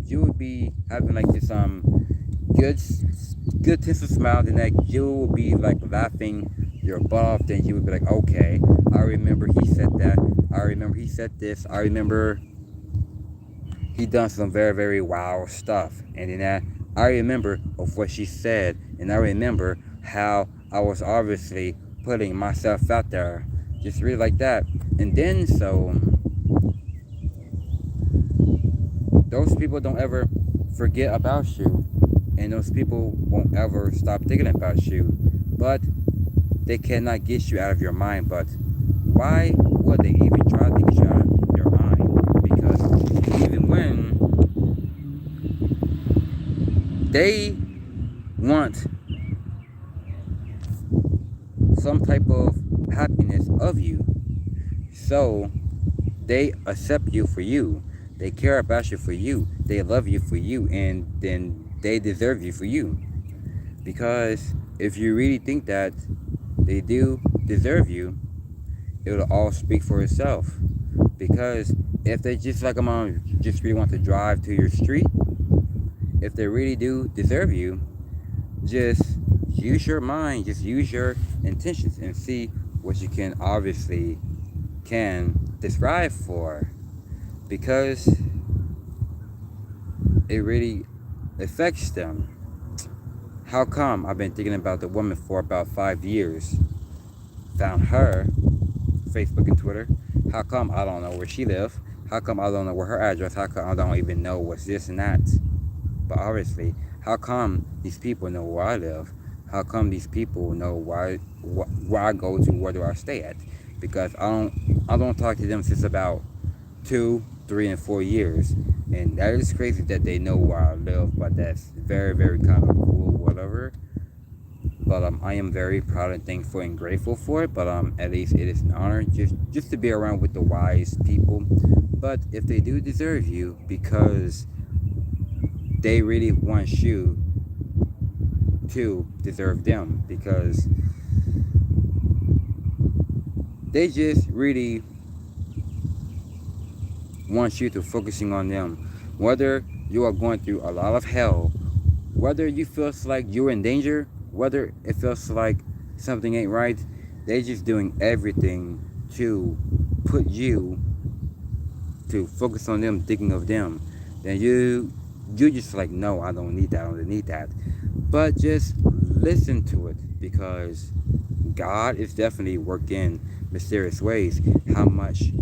you would be having like this good good sense of smile, and that you will be like laughing your butt off. Then you would be like, okay, I remember he said that. I remember he said this. I remember he done some very very wild stuff, and then I remember of what she said, and I remember how I was obviously putting myself out there, just really like that. And then so those people don't ever forget about you, and those people won't ever stop thinking about you, but they cannot get you out of your mind. But why would they even try to get you out of your mind? Because even when they want some type of happiness of you, so they accept you for you, they care about you for you, they love you for you, and then they deserve you for you. Because if you really think that they do deserve you, it'll all speak for itself. Because if they just like just really want to drive to your street, if they really do deserve you, just use your mind, just use your intentions and see what you can obviously can describe for, because it really affects them. How come I've been thinking about the woman for about 5 years? Found her Facebook and Twitter. How come I don't know where she lives? How come I don't know where her address? How come I don't even know what's this and that? But obviously, how come these people know where I live? How come these people know where I go to, where do I stay at? Because I don't talk to them since about 2, 3, and 4 years, and that is crazy that they know where I live. But that's very, very kind of cool, whatever. But I am very proud and thankful and grateful for it. But at least it is an honor just to be around with the wise people. But if they do deserve you, because they really want you to deserve them, because They just really want you to focusing on them. Whether you are going through a lot of hell, whether you feels like you're in danger, whether it feels like something ain't right, they just doing everything to put you to focus on them, thinking of them. Then you just like, no, I don't need that, I don't need that. But just listen to it, because God is definitely working mysterious ways. How much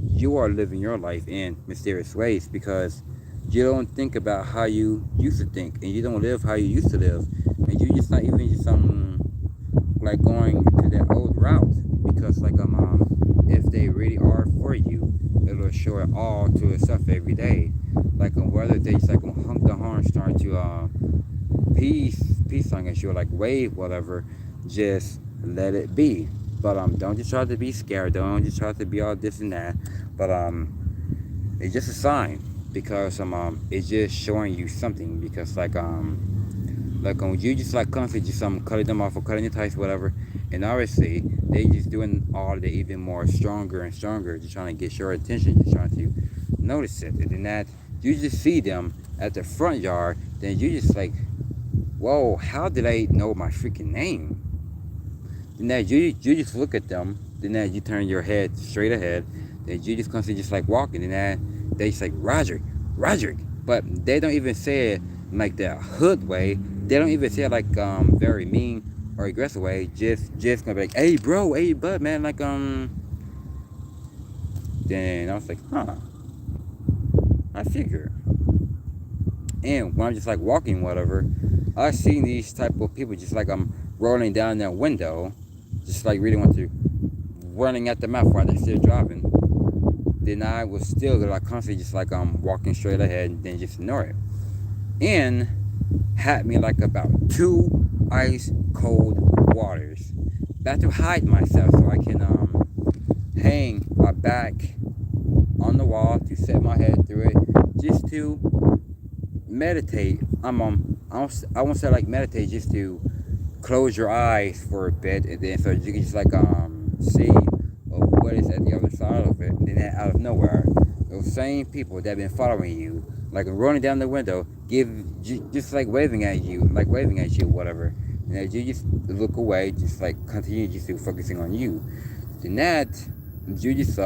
you are living your life in mysterious ways, because you don't think about how you used to think, and you don't live how you used to live, and you just not even just like going to that old route, because like if they really are for you, it'll show it all to itself every day. Like whether they just like hump the horn, start to peace song at you, like wave whatever, just let it be. But don't just try to be scared, don't just try to be all this and that. But it's just a sign, because it's just showing you something, because like you just like constantly just cutting them off or cutting the ties, whatever, and obviously they just doing all the even more stronger and stronger, just trying to get your attention, just trying to notice it. And then that you just see them at the front yard, then you just like, whoa, how did I know my freaking name? Then that you just look at them, then that you turn your head straight ahead, then you just constantly just like walking, and that they just like Roderick, but they don't even say it like the hood way. They don't even say it like very mean or aggressive way. Just gonna be like, hey bro, hey bud, man, like Then I was like, huh, I figure. And when I'm just like walking, whatever, I seen these type of people just like I'm rolling down their window, just like really want to running at the mouth while they're still driving. Then I was still like constantly just like walking straight ahead, and then just ignore it. And had me like about 2 ice cold waters. About to hide myself so I can hang my back on the wall to set my head through it, just to meditate. I won't say like meditate, just to close your eyes for a bit, and then so you can just like see what is at the other side of it. And then out of nowhere, those same people that have been following you, like rolling down the window, just like waving at you, whatever. And as you just look away, just like continue just to focusing on you. Then that you just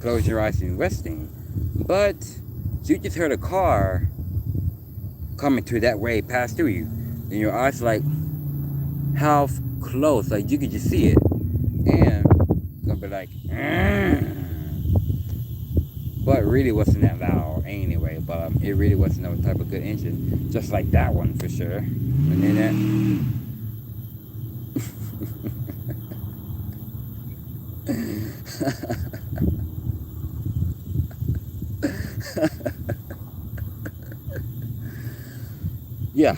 close your eyes and resting. But you just heard a car coming to that way, pass through you. And your eyes like half closed, like you could just see it. And gonna be like, but really wasn't that loud anyway. But it really wasn't no type of good engine, just like that one for sure. And then yeah.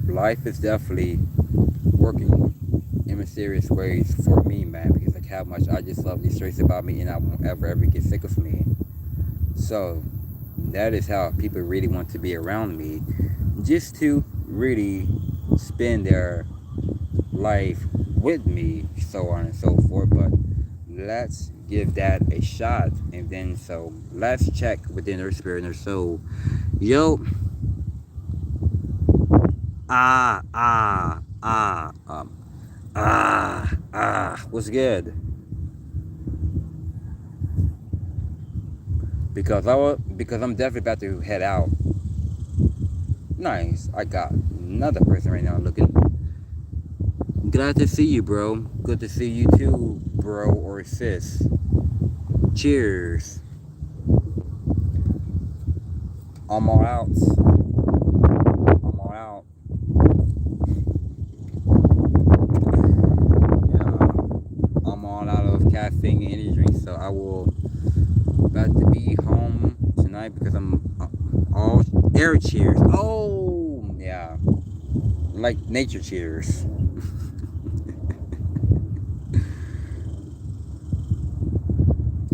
Life is definitely working in mysterious ways for me, man, because like how much I just love these stories about me, and I won't ever get sick of me. So that is how people really want to be around me, just to really spend their life with me, so on and so forth. But let's give that a shot, and then so let's check within their spirit and their soul. Yo, ah ah ah what's good? Because I'm definitely about to head out. Nice, I got another person right now looking. Glad to see you, bro. Good to see you too, bro or sis. Cheers. I'm all out. I'm all out. Yeah, I'm all out of caffeine and energy drinks, so I will about to be home tonight because I'm all air cheers. Oh yeah, like nature cheers.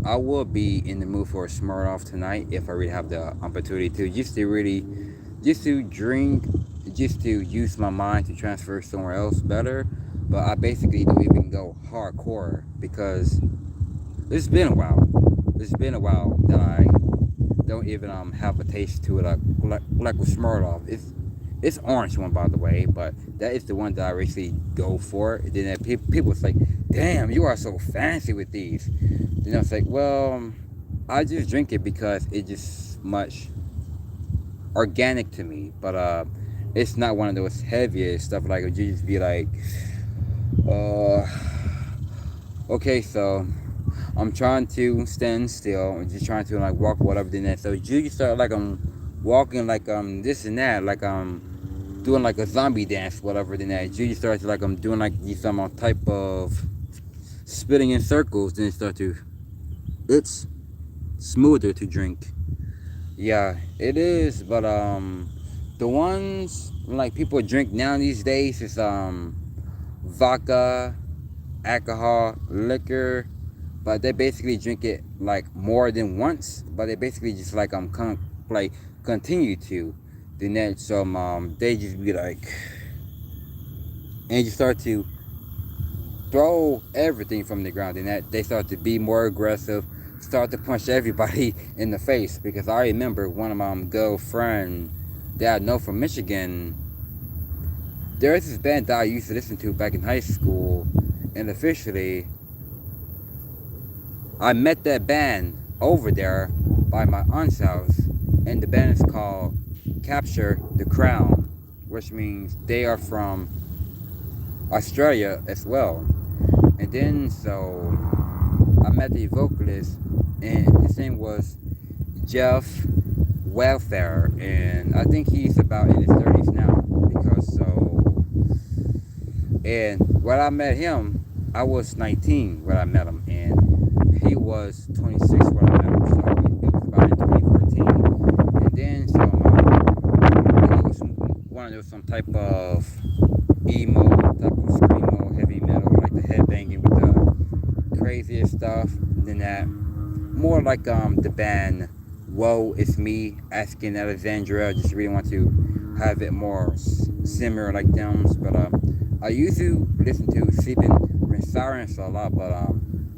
I will be in the mood for a Smirnoff tonight if I really have the opportunity to, just to drink just to use my mind to transfer somewhere else better. But I basically don't even go hardcore because it's been a while. It's been a while that I don't even have a taste to it like with Smirnoff. It's orange one, by the way, but that is the one that I actually go for. And then people say, "Damn, you are so fancy with these." Then I was like, "Well, I just drink it because it's just much organic to me." But it's not one of those heavier stuff like you just be like, uh, okay, so I'm trying to stand still. I'm just trying to like walk whatever. Then that. So you start like I'm walking like this and that, like doing like a zombie dance, whatever. Then that you start to like I'm doing like some type of spitting in circles. Then it start to it's smoother to drink. Yeah, it is. But the ones like people drink now these days is vodka, alcohol, liquor, but they basically drink it like more than once. But they basically just like like continue to. Then that some they just be like, and you start to throw everything from the ground. And that they start to be more aggressive, start to punch everybody in the face. Because I remember one of my girlfriend that I know from Michigan. There's this band that I used to listen to back in high school, and officially I met that band over there by my aunt's house, and the band is called Capture the Crown, which means they are from Australia as well. And then so I met the vocalist, and his name was Jeff Welfare, and I think he's about in his 30s now. Because so, and when I met him, I was 19 when I met him, and he was 26 when I met him. So it was about in 2014, and then so it was one of those some type of emo, type of screamo, heavy metal, like the headbanging with the craziest stuff. And then that more like the band Woe It's Me, Asking Alexandria. Just really want to have it more similar like them. But I used to listen to Sleeping with Sirens a lot, but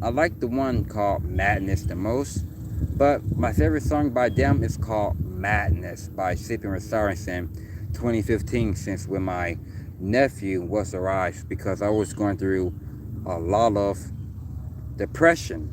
I like the one called Madness the most. But my favorite song by them is called Madness by Sleeping with Sirens in 2015, since when my nephew was arrived, because I was going through a lot of depression,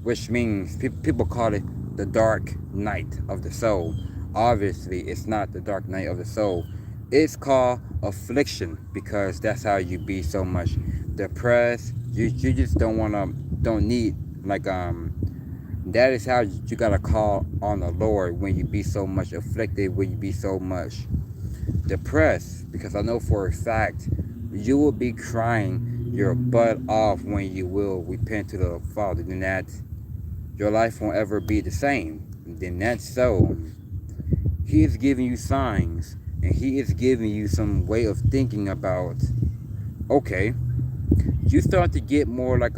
which means people call it the dark night of the soul. Obviously, it's not the dark night of the soul. It's called affliction, because that's how you be so much depressed. You just don't need like that is how you gotta call on the Lord when you be so much afflicted, when you be so much depressed. Because I know for a fact you will be crying your butt off when you will repent to the Father. Then that your life won't ever be the same. Then that's so. He is giving you signs, and he is giving you some way of thinking about, okay, you start to get more like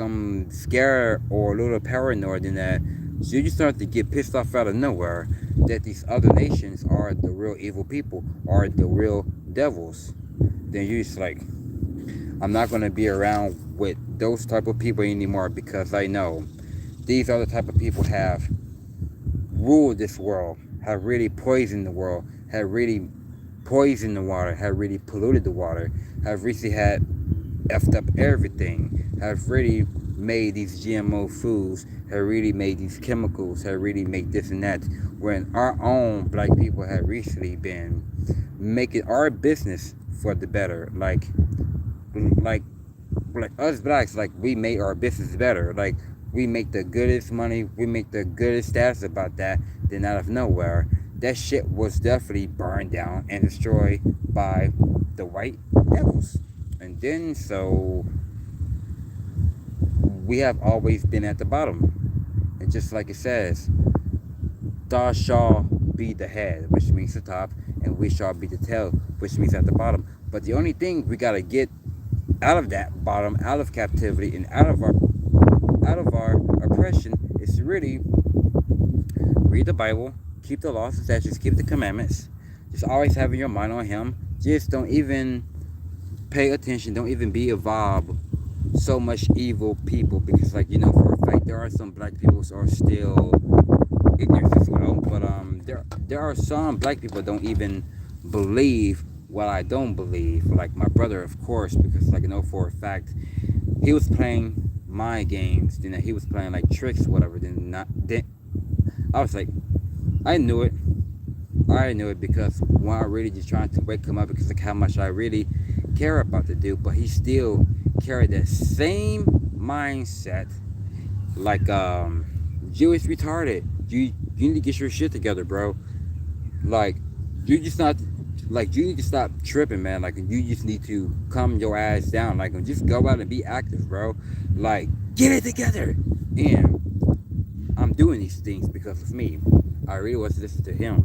scared or a little paranoid than that. So you start to get pissed off out of nowhere that these other nations are the real evil people, are the real devils. Then you're just like, I'm not going to be around with those type of people anymore, because I know these other type of people have ruled this world, have really poisoned the world, have really poisoned the water, have really polluted the water, have recently had effed up everything, have really made these GMO foods, have really made these chemicals, have really made this and that, when our own black people have recently been making our business for the better. Like us blacks, like we made our business better. Like we make the goodest money, we make the goodest stats about that. Then out of nowhere, that shit was definitely burned down and destroyed by the white devils. And then so we have always been at the bottom. And just like it says, thou shall be the head, which means the top, and we shall be the tail, which means at the bottom. But the only thing we gotta get out of that bottom, out of captivity, and out of our oppression is to really read the Bible, keep the laws and statutes, keep the commandments. Just always having your mind on Him. just don't even pay attention, don't even be involved so much evil people, because like, for a fact there are some black people who are still ignorant as well, but there are some black people don't even believe what I don't believe, like my brother, of course, because like, for a fact he was playing mind games, then he was playing like tricks, whatever, then I was like, I knew it. I knew it because when I really just trying to wake him up, because like how much I really care about the dude, but he still carried that same mindset, like you is retarded. You need to get your shit together, bro. Like you just not like you need to stop tripping, man. Like you just need to calm your ass down. Like just go out and be active, bro. Like get it together. And I'm doing these things because of me. I really was listening to him.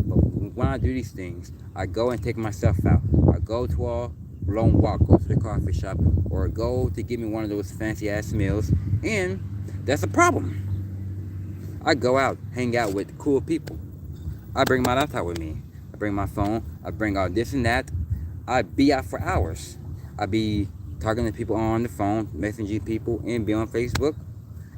But when I do these things, I go and take myself out. I go to a long walk, go to the coffee shop, or go to get me one of those fancy ass meals, and that's a problem. I go out, hang out with cool people. I bring my laptop with me. I bring my phone. I bring all this and that. I be out for hours. I be talking to people on the phone, messaging people, and be on Facebook.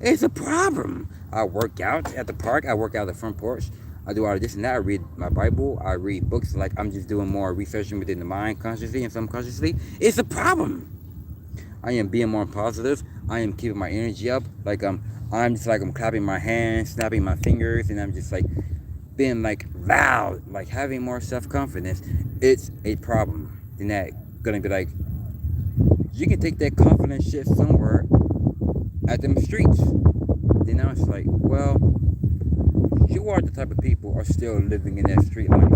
It's a problem. I work out at the park. I work out at the front porch. I do all of this and that. I read my Bible. I read books. Like I'm just doing more researching within the mind, consciously and subconsciously. It's a problem. I am being more positive. I am keeping my energy up. Like I'm just like I'm clapping my hands, snapping my fingers, and I'm just like being like loud, like having more self-confidence. It's a problem. Then that gonna be like, you can take that confidence shit somewhere at them streets. Then I was like, well, you are the type of people are still living in that street life.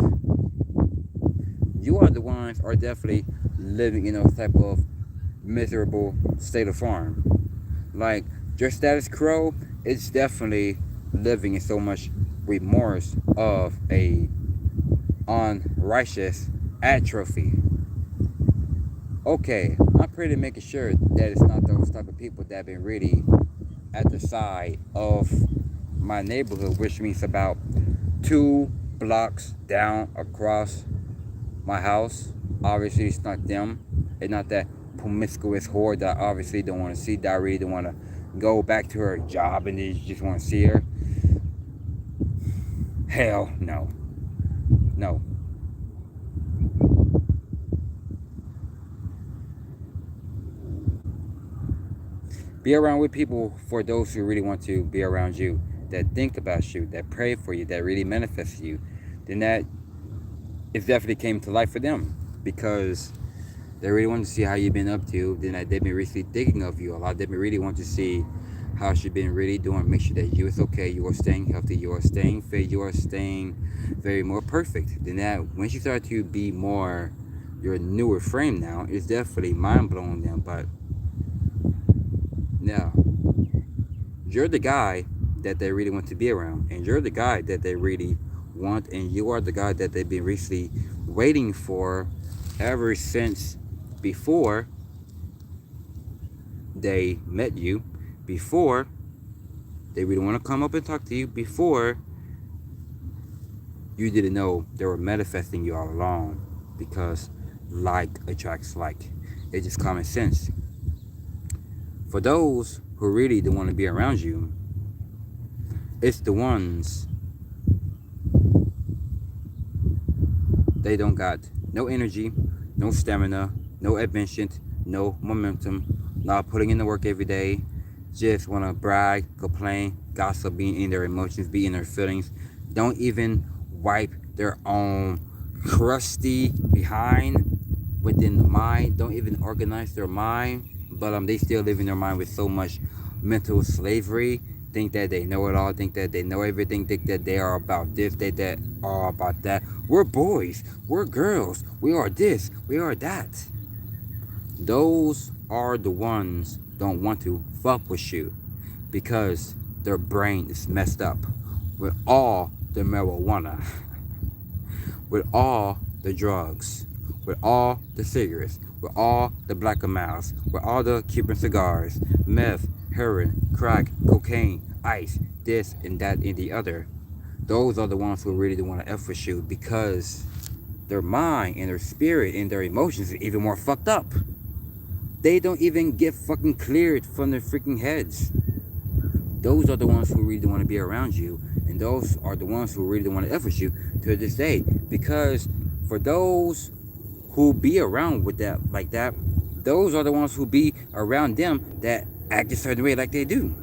You are the ones are definitely living in a type of miserable state of farm. Like your status quo is definitely living in so much remorse of a unrighteous atrophy. Okay, I'm pretty making sure that it's not those type of people that have been really at the side of my neighborhood, which means about 2 blocks down across my house. Obviously, it's not them. It's not that promiscuous whore that I obviously don't want to see, that I really don't want to go back to her job and they just want to see her. Hell no. No. Be around with people for those who really want to be around you, that think about you, that pray for you, that really manifest you. Then that it definitely came to life for them, because they really want to see how you've been up to. Then they've been really thinking of you a lot. They've been really want to see how you've been really doing. Make sure that you is okay. You are staying healthy. You are staying fit. You are staying very more perfect. Then that once you start to be more your newer frame now, it's definitely mind blowing them. But now you're the guy that they really want to be around, and you're the guy that they really want, and you are the guy that they've been recently waiting for ever since before they met you, before they really want to come up and talk to you, before you didn't know they were manifesting you all along, because like attracts like. It's just common sense. For those who really don't want to be around you, it's the ones they don't got no energy, no stamina, no adventure, no momentum, not putting in the work every day, just want to brag, complain, gossip, being in their emotions, be in their feelings, don't even wipe their own crusty behind within the mind, don't even organize their mind, but they still live in their mind with so much mental slavery, think that they know it all, think that they know everything, think that they are about this, they that are about that. We're boys, we're girls, we are this, we are that. Those are the ones don't want to fuck with you, because their brain is messed up with all the marijuana, with all the drugs, with all the cigarettes, with all the black and miles, with all the Cuban cigars, meth, heroin, crack, cocaine, ice, this and that and the other. Those are the ones who really don't want to F with you, because their mind and their spirit and their emotions is even more fucked up. They don't even get fucking cleared from their freaking heads. Those are the ones who really want to be around you, and those are the ones who really want to F with you to this day. Because for those who be around with that like that, those are the ones who be around them that act a certain way like they do.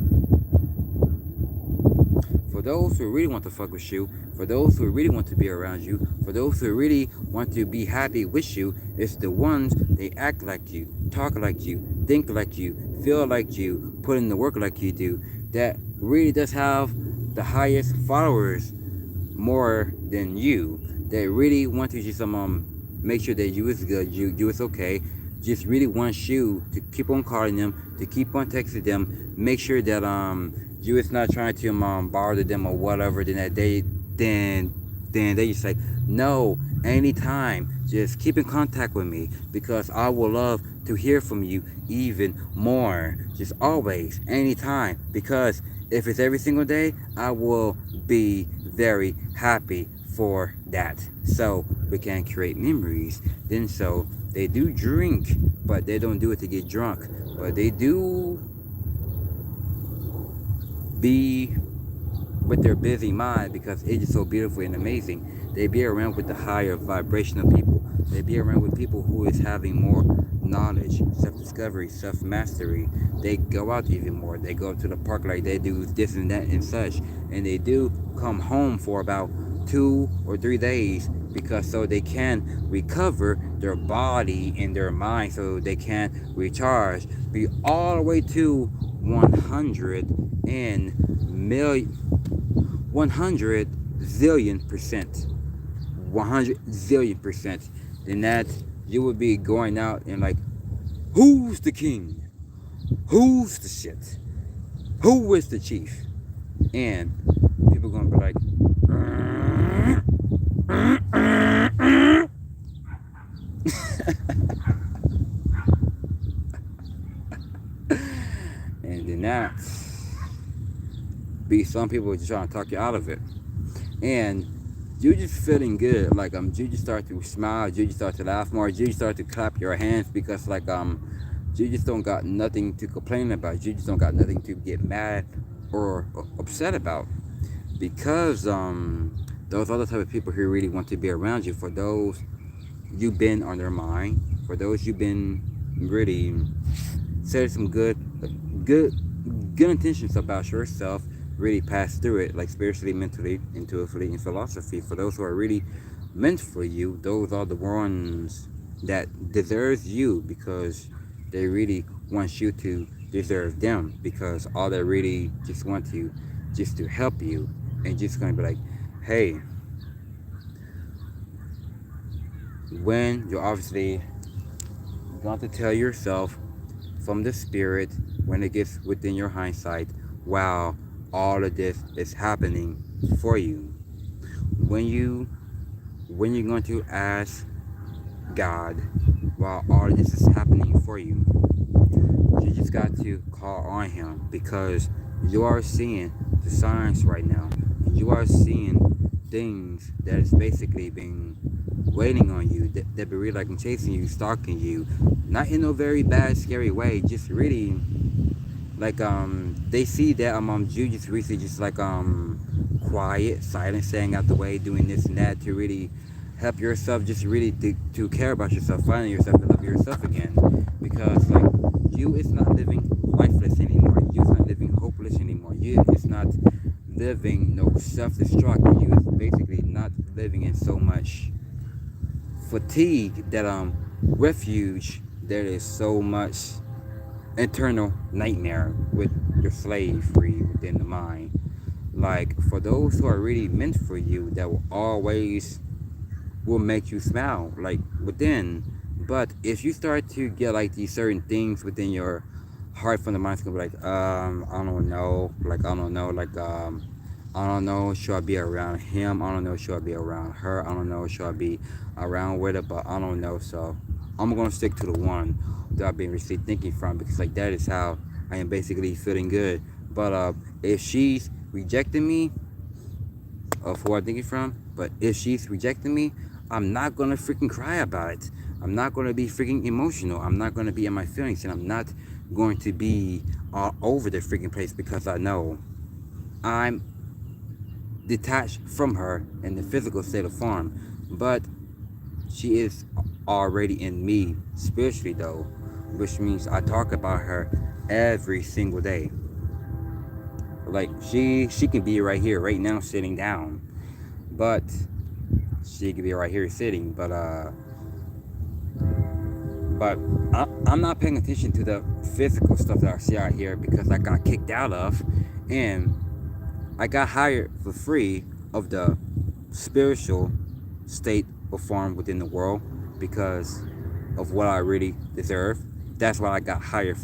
For those who really want to fuck with you, for those who really want to be around you, for those who really want to be happy with you, it's the ones they act like you, talk like you, think like you, feel like you, put in the work like you do, that really does have the highest followers more than you, that really want to just make sure that you is good, you is okay, just really wants you to keep on calling them, to keep on texting them, make sure that you is not trying to bother them or whatever, then they just like, no, anytime, just keep in contact with me, because I will love to hear from you even more, just always, anytime, because if it's every single day, I will be very happy for that. So we can create memories. Then so they do drink, but they don't do it to get drunk, but they do be with their busy mind, because it's just so beautiful and amazing. They be around with the higher vibrational people. They be around with people who is having more knowledge, self-discovery, self-mastery. They go out even more. They go to the park like they do this and that and such. And they do come home for about 2 or 3 days, because so they can recover their body and their mind, so they can recharge, be all the way to 100 zillion percent, 100 zillion percent. Then that you would be going out and like, who's the king? Who's the shit? Who is the chief? And people gonna be like, and then that be some people just trying to talk you out of it, and you just feeling good, like you just start to smile, you just start to laugh more, you just start to clap your hands, because like you just don't got nothing to complain about, you just don't got nothing to get mad or upset about, because those other type of people who really want to be around you, for those you've been on their mind, for those you've been really said some good intentions about yourself, really pass through it, like spiritually, mentally, intuitively, and philosophy. For those who are really meant for you, those are the ones that deserves you, because they really want you to deserve them, because all they really just want to just to help you, and just gonna be like, hey, when you're obviously going to tell yourself from the spirit, when it gets within your hindsight, wow, all of this is happening for you. When you're going to ask God, while all of this is happening for you, you just got to call on Him, because you are seeing the signs right now. You are seeing things that is basically being waiting on you, that be really like chasing you, stalking you, not in a very bad, scary way, just really like they see that you just recently just like quiet, silent, staying out the way, doing this and that to really help yourself, just really to care about yourself, finding yourself, and love yourself again, because like you is not living lifeless anymore, you is not living hopeless anymore, you is not living no self-destruct, you is basically not living in so much fatigue, that refuge, there is so much internal nightmare with your slavery within the mind. Like for those who are really meant for you, that will always will make you smile like within. But if you start to get like these certain things within your heart, from the mind, it's gonna be like I don't know, like I don't know, like I don't know, should I be around him? I don't know, should I be around her? I don't know, should I be around with her? But I don't know, so I'm gonna stick to the one that I've been really thinking from, because like that is how I am basically feeling good. But if she's rejecting me, of who I'm thinking from, but if she's rejecting me, I'm not gonna freaking cry about it. I'm not gonna be freaking emotional. I'm not gonna be in my feelings, and I'm not going to be all over the freaking place because I know I'm detached from her in the physical state of form. But she is already in me spiritually though, which means I talk about her every single day. Like she can be right here, right now, sitting down, but she could be right here sitting, but I'm not paying attention to the physical stuff that I see out here because I got kicked out of, and I got hired for free of the spiritual state of form within the world because of what I really deserve. That's why I got hired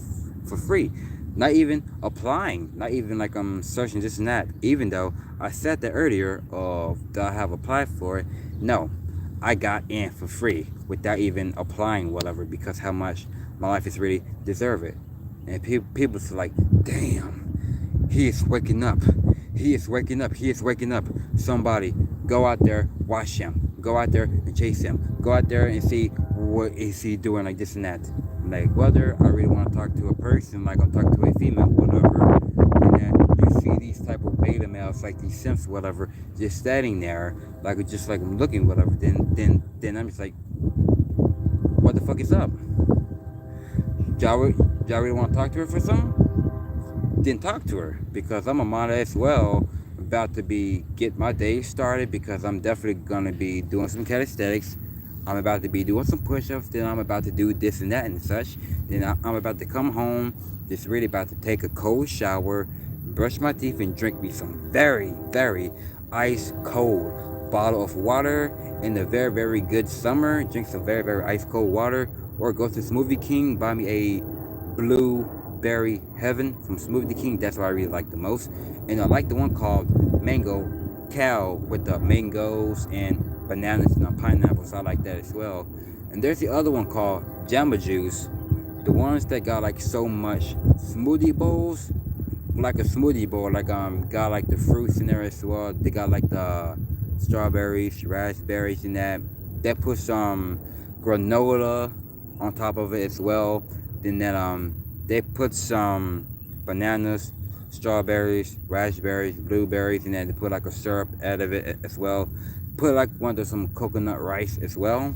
for free. Not even applying, not even like I'm searching this and that. Even though I said that earlier of that I have applied for it, no, I got in for free without even applying whatever because how much my life is really deserve it. And people's like, damn, he is waking up. He is waking up. He is waking up. Somebody go out there, watch him. Go out there and chase him. Go out there and see what is he doing, like this and that. Like whether I really want to talk to a person, like I'm talking to a female, whatever, and then you see these type of beta males, like these simps, whatever, just standing there, like just like I'm looking, whatever. Then I'm just like, what the fuck is up? Y'all really want to talk to her for something? Then talk to her because I'm a mod as well. About to be get my day started because I'm definitely gonna be doing some calisthenics. I'm about to be doing some push-ups. Then I'm about to do this and that and such. Then I'm about to come home. Just really about to take a cold shower, brush my teeth, and drink me some very, very ice cold bottle of water in the very, very good summer. Drink some very, very ice cold water, or go to Smoothie King, buy me a blueberry heaven from Smoothie King. That's what I really like the most. And I like the one called Mango Cow with the mangoes and bananas and pineapples. I like that as well. And there's the other one called Jamba Juice. The ones that got like so much smoothie bowls, like a smoothie bowl, like got like the fruits in there as well. They got like the strawberries, raspberries, and that puts some granola on top of it as well. Then they put some bananas, strawberries, raspberries, blueberries, and then they put like a syrup out of it as well. Put like one of some coconut rice as well.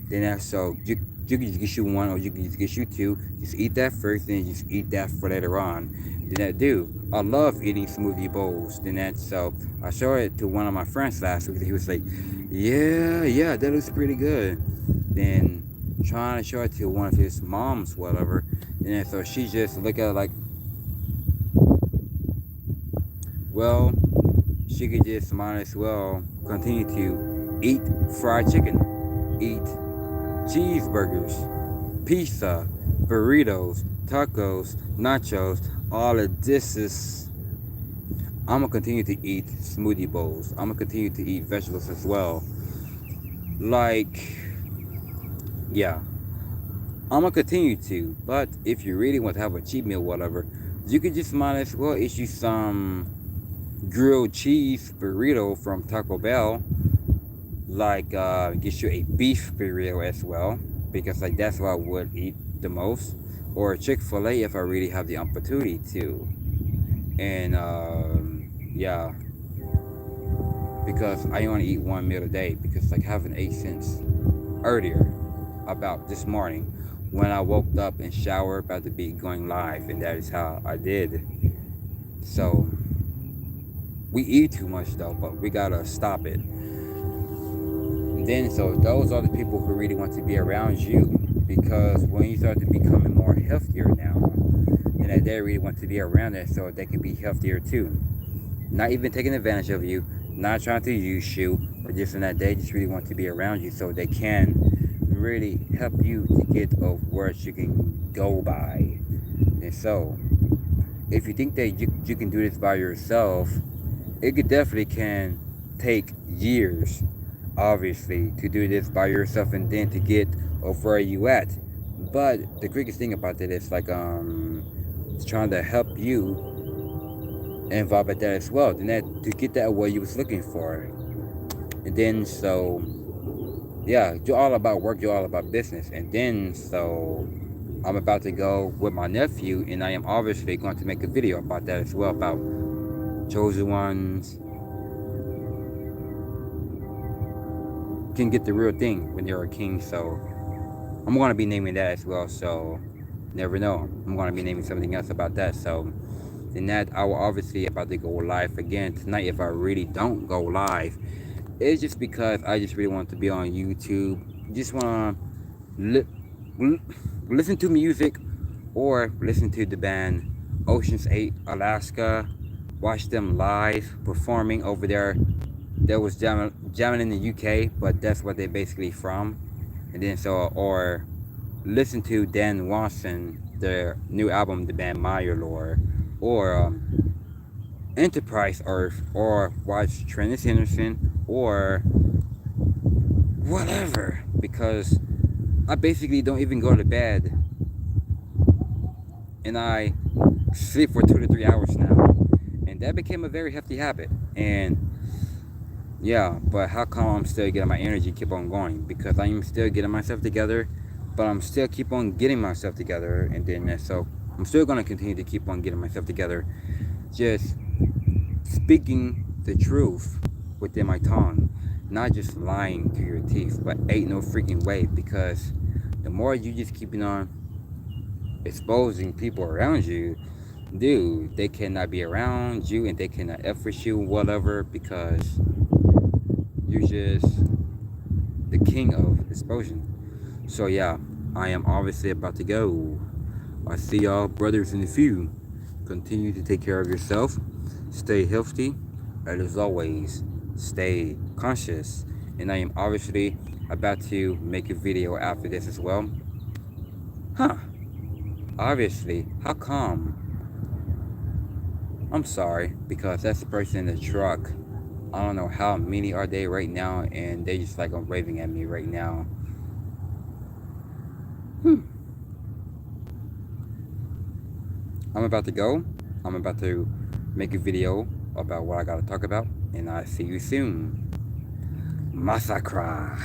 Then that's so you can just get you one or you can just get you two. Just eat that first, then just eat that for later on. Then I love eating smoothie bowls. Then that so I showed it to one of my friends last week. He was like, yeah, that looks pretty good. Then trying to show it to one of his moms, whatever. And then so she just look at it like, well, she could just might as well continue to eat fried chicken, eat cheeseburgers, pizza, burritos, tacos, nachos, all of this is. I'm gonna continue to eat smoothie bowls. I'm gonna continue to eat vegetables as well. Like, yeah, I'm gonna continue to. But if you really want to have a cheat meal, whatever, you could just might as well issue some grilled cheese burrito from Taco Bell. Like, get you a beef burrito as well, because like that's what I would eat the most. Or Chick-fil-A if I really have the opportunity to. And yeah, because I only eat one meal a day because like having 8 cents earlier about this morning when I woke up and showered about to be going live, and that is how I did. So we eat too much though, but we gotta stop it. And then so those are the people who really want to be around you, because when you start to becoming more healthier now, and that they really want to be around it so they can be healthier too. Not even taking advantage of you, not trying to use you or this and that. They just really want to be around you so they can really help you to get of where you can go by. And so, if you think that you can do this by yourself, it could definitely can take years, obviously, to do this by yourself and then to get of where you at. But the greatest thing about that is like it's trying to help you involved at that as well. Then that to get that what you was looking for. And then so yeah, you're all about work, you're all about business. And then, so I'm about to go with my nephew, and I am obviously going to make a video about that as well, about chosen ones can get the real thing when they're a king. So I'm going to be naming that as well. So never know, I'm going to be naming something else about that. So then that I will obviously about to go live again tonight. If I really don't go live, it's just because I just really want to be on YouTube. Just want to listen to music, or listen to the band Ocean's 8 Alaska, watch them live performing over there. That was jamming in the UK, but that's what they basically from. And then so, or listen to Dan Watson, their new album, the band Myrlord, or Enterprise Earth, or watch Trent Henderson, or whatever, because I basically don't even go to bed, and I sleep for 2 to 3 hours now, and that became a very hefty habit. And yeah, but how come I'm still getting my energy keep on going? Because I am still getting myself together, but I'm still keep on getting myself together, and then so I'm still gonna continue to keep on getting myself together, just speaking the truth within my tongue, not just lying to your teeth. But ain't no freaking way, because the more you just keeping on exposing people around you, dude, they cannot be around you and they cannot F with you, whatever, because you're just the king of explosion. So yeah, I am obviously about to go. I see y'all brothers in the few. Continue to take care of yourself, stay healthy, and as always, stay conscious. And I am obviously about to make a video after this as well. Huh, obviously, how come? I'm sorry, because that's the person in the truck. I don't know how many are they right now, and they just like waving at me right now. I'm about to go. I'm about to make a video about what I gotta talk about, and I see you soon. Massacre.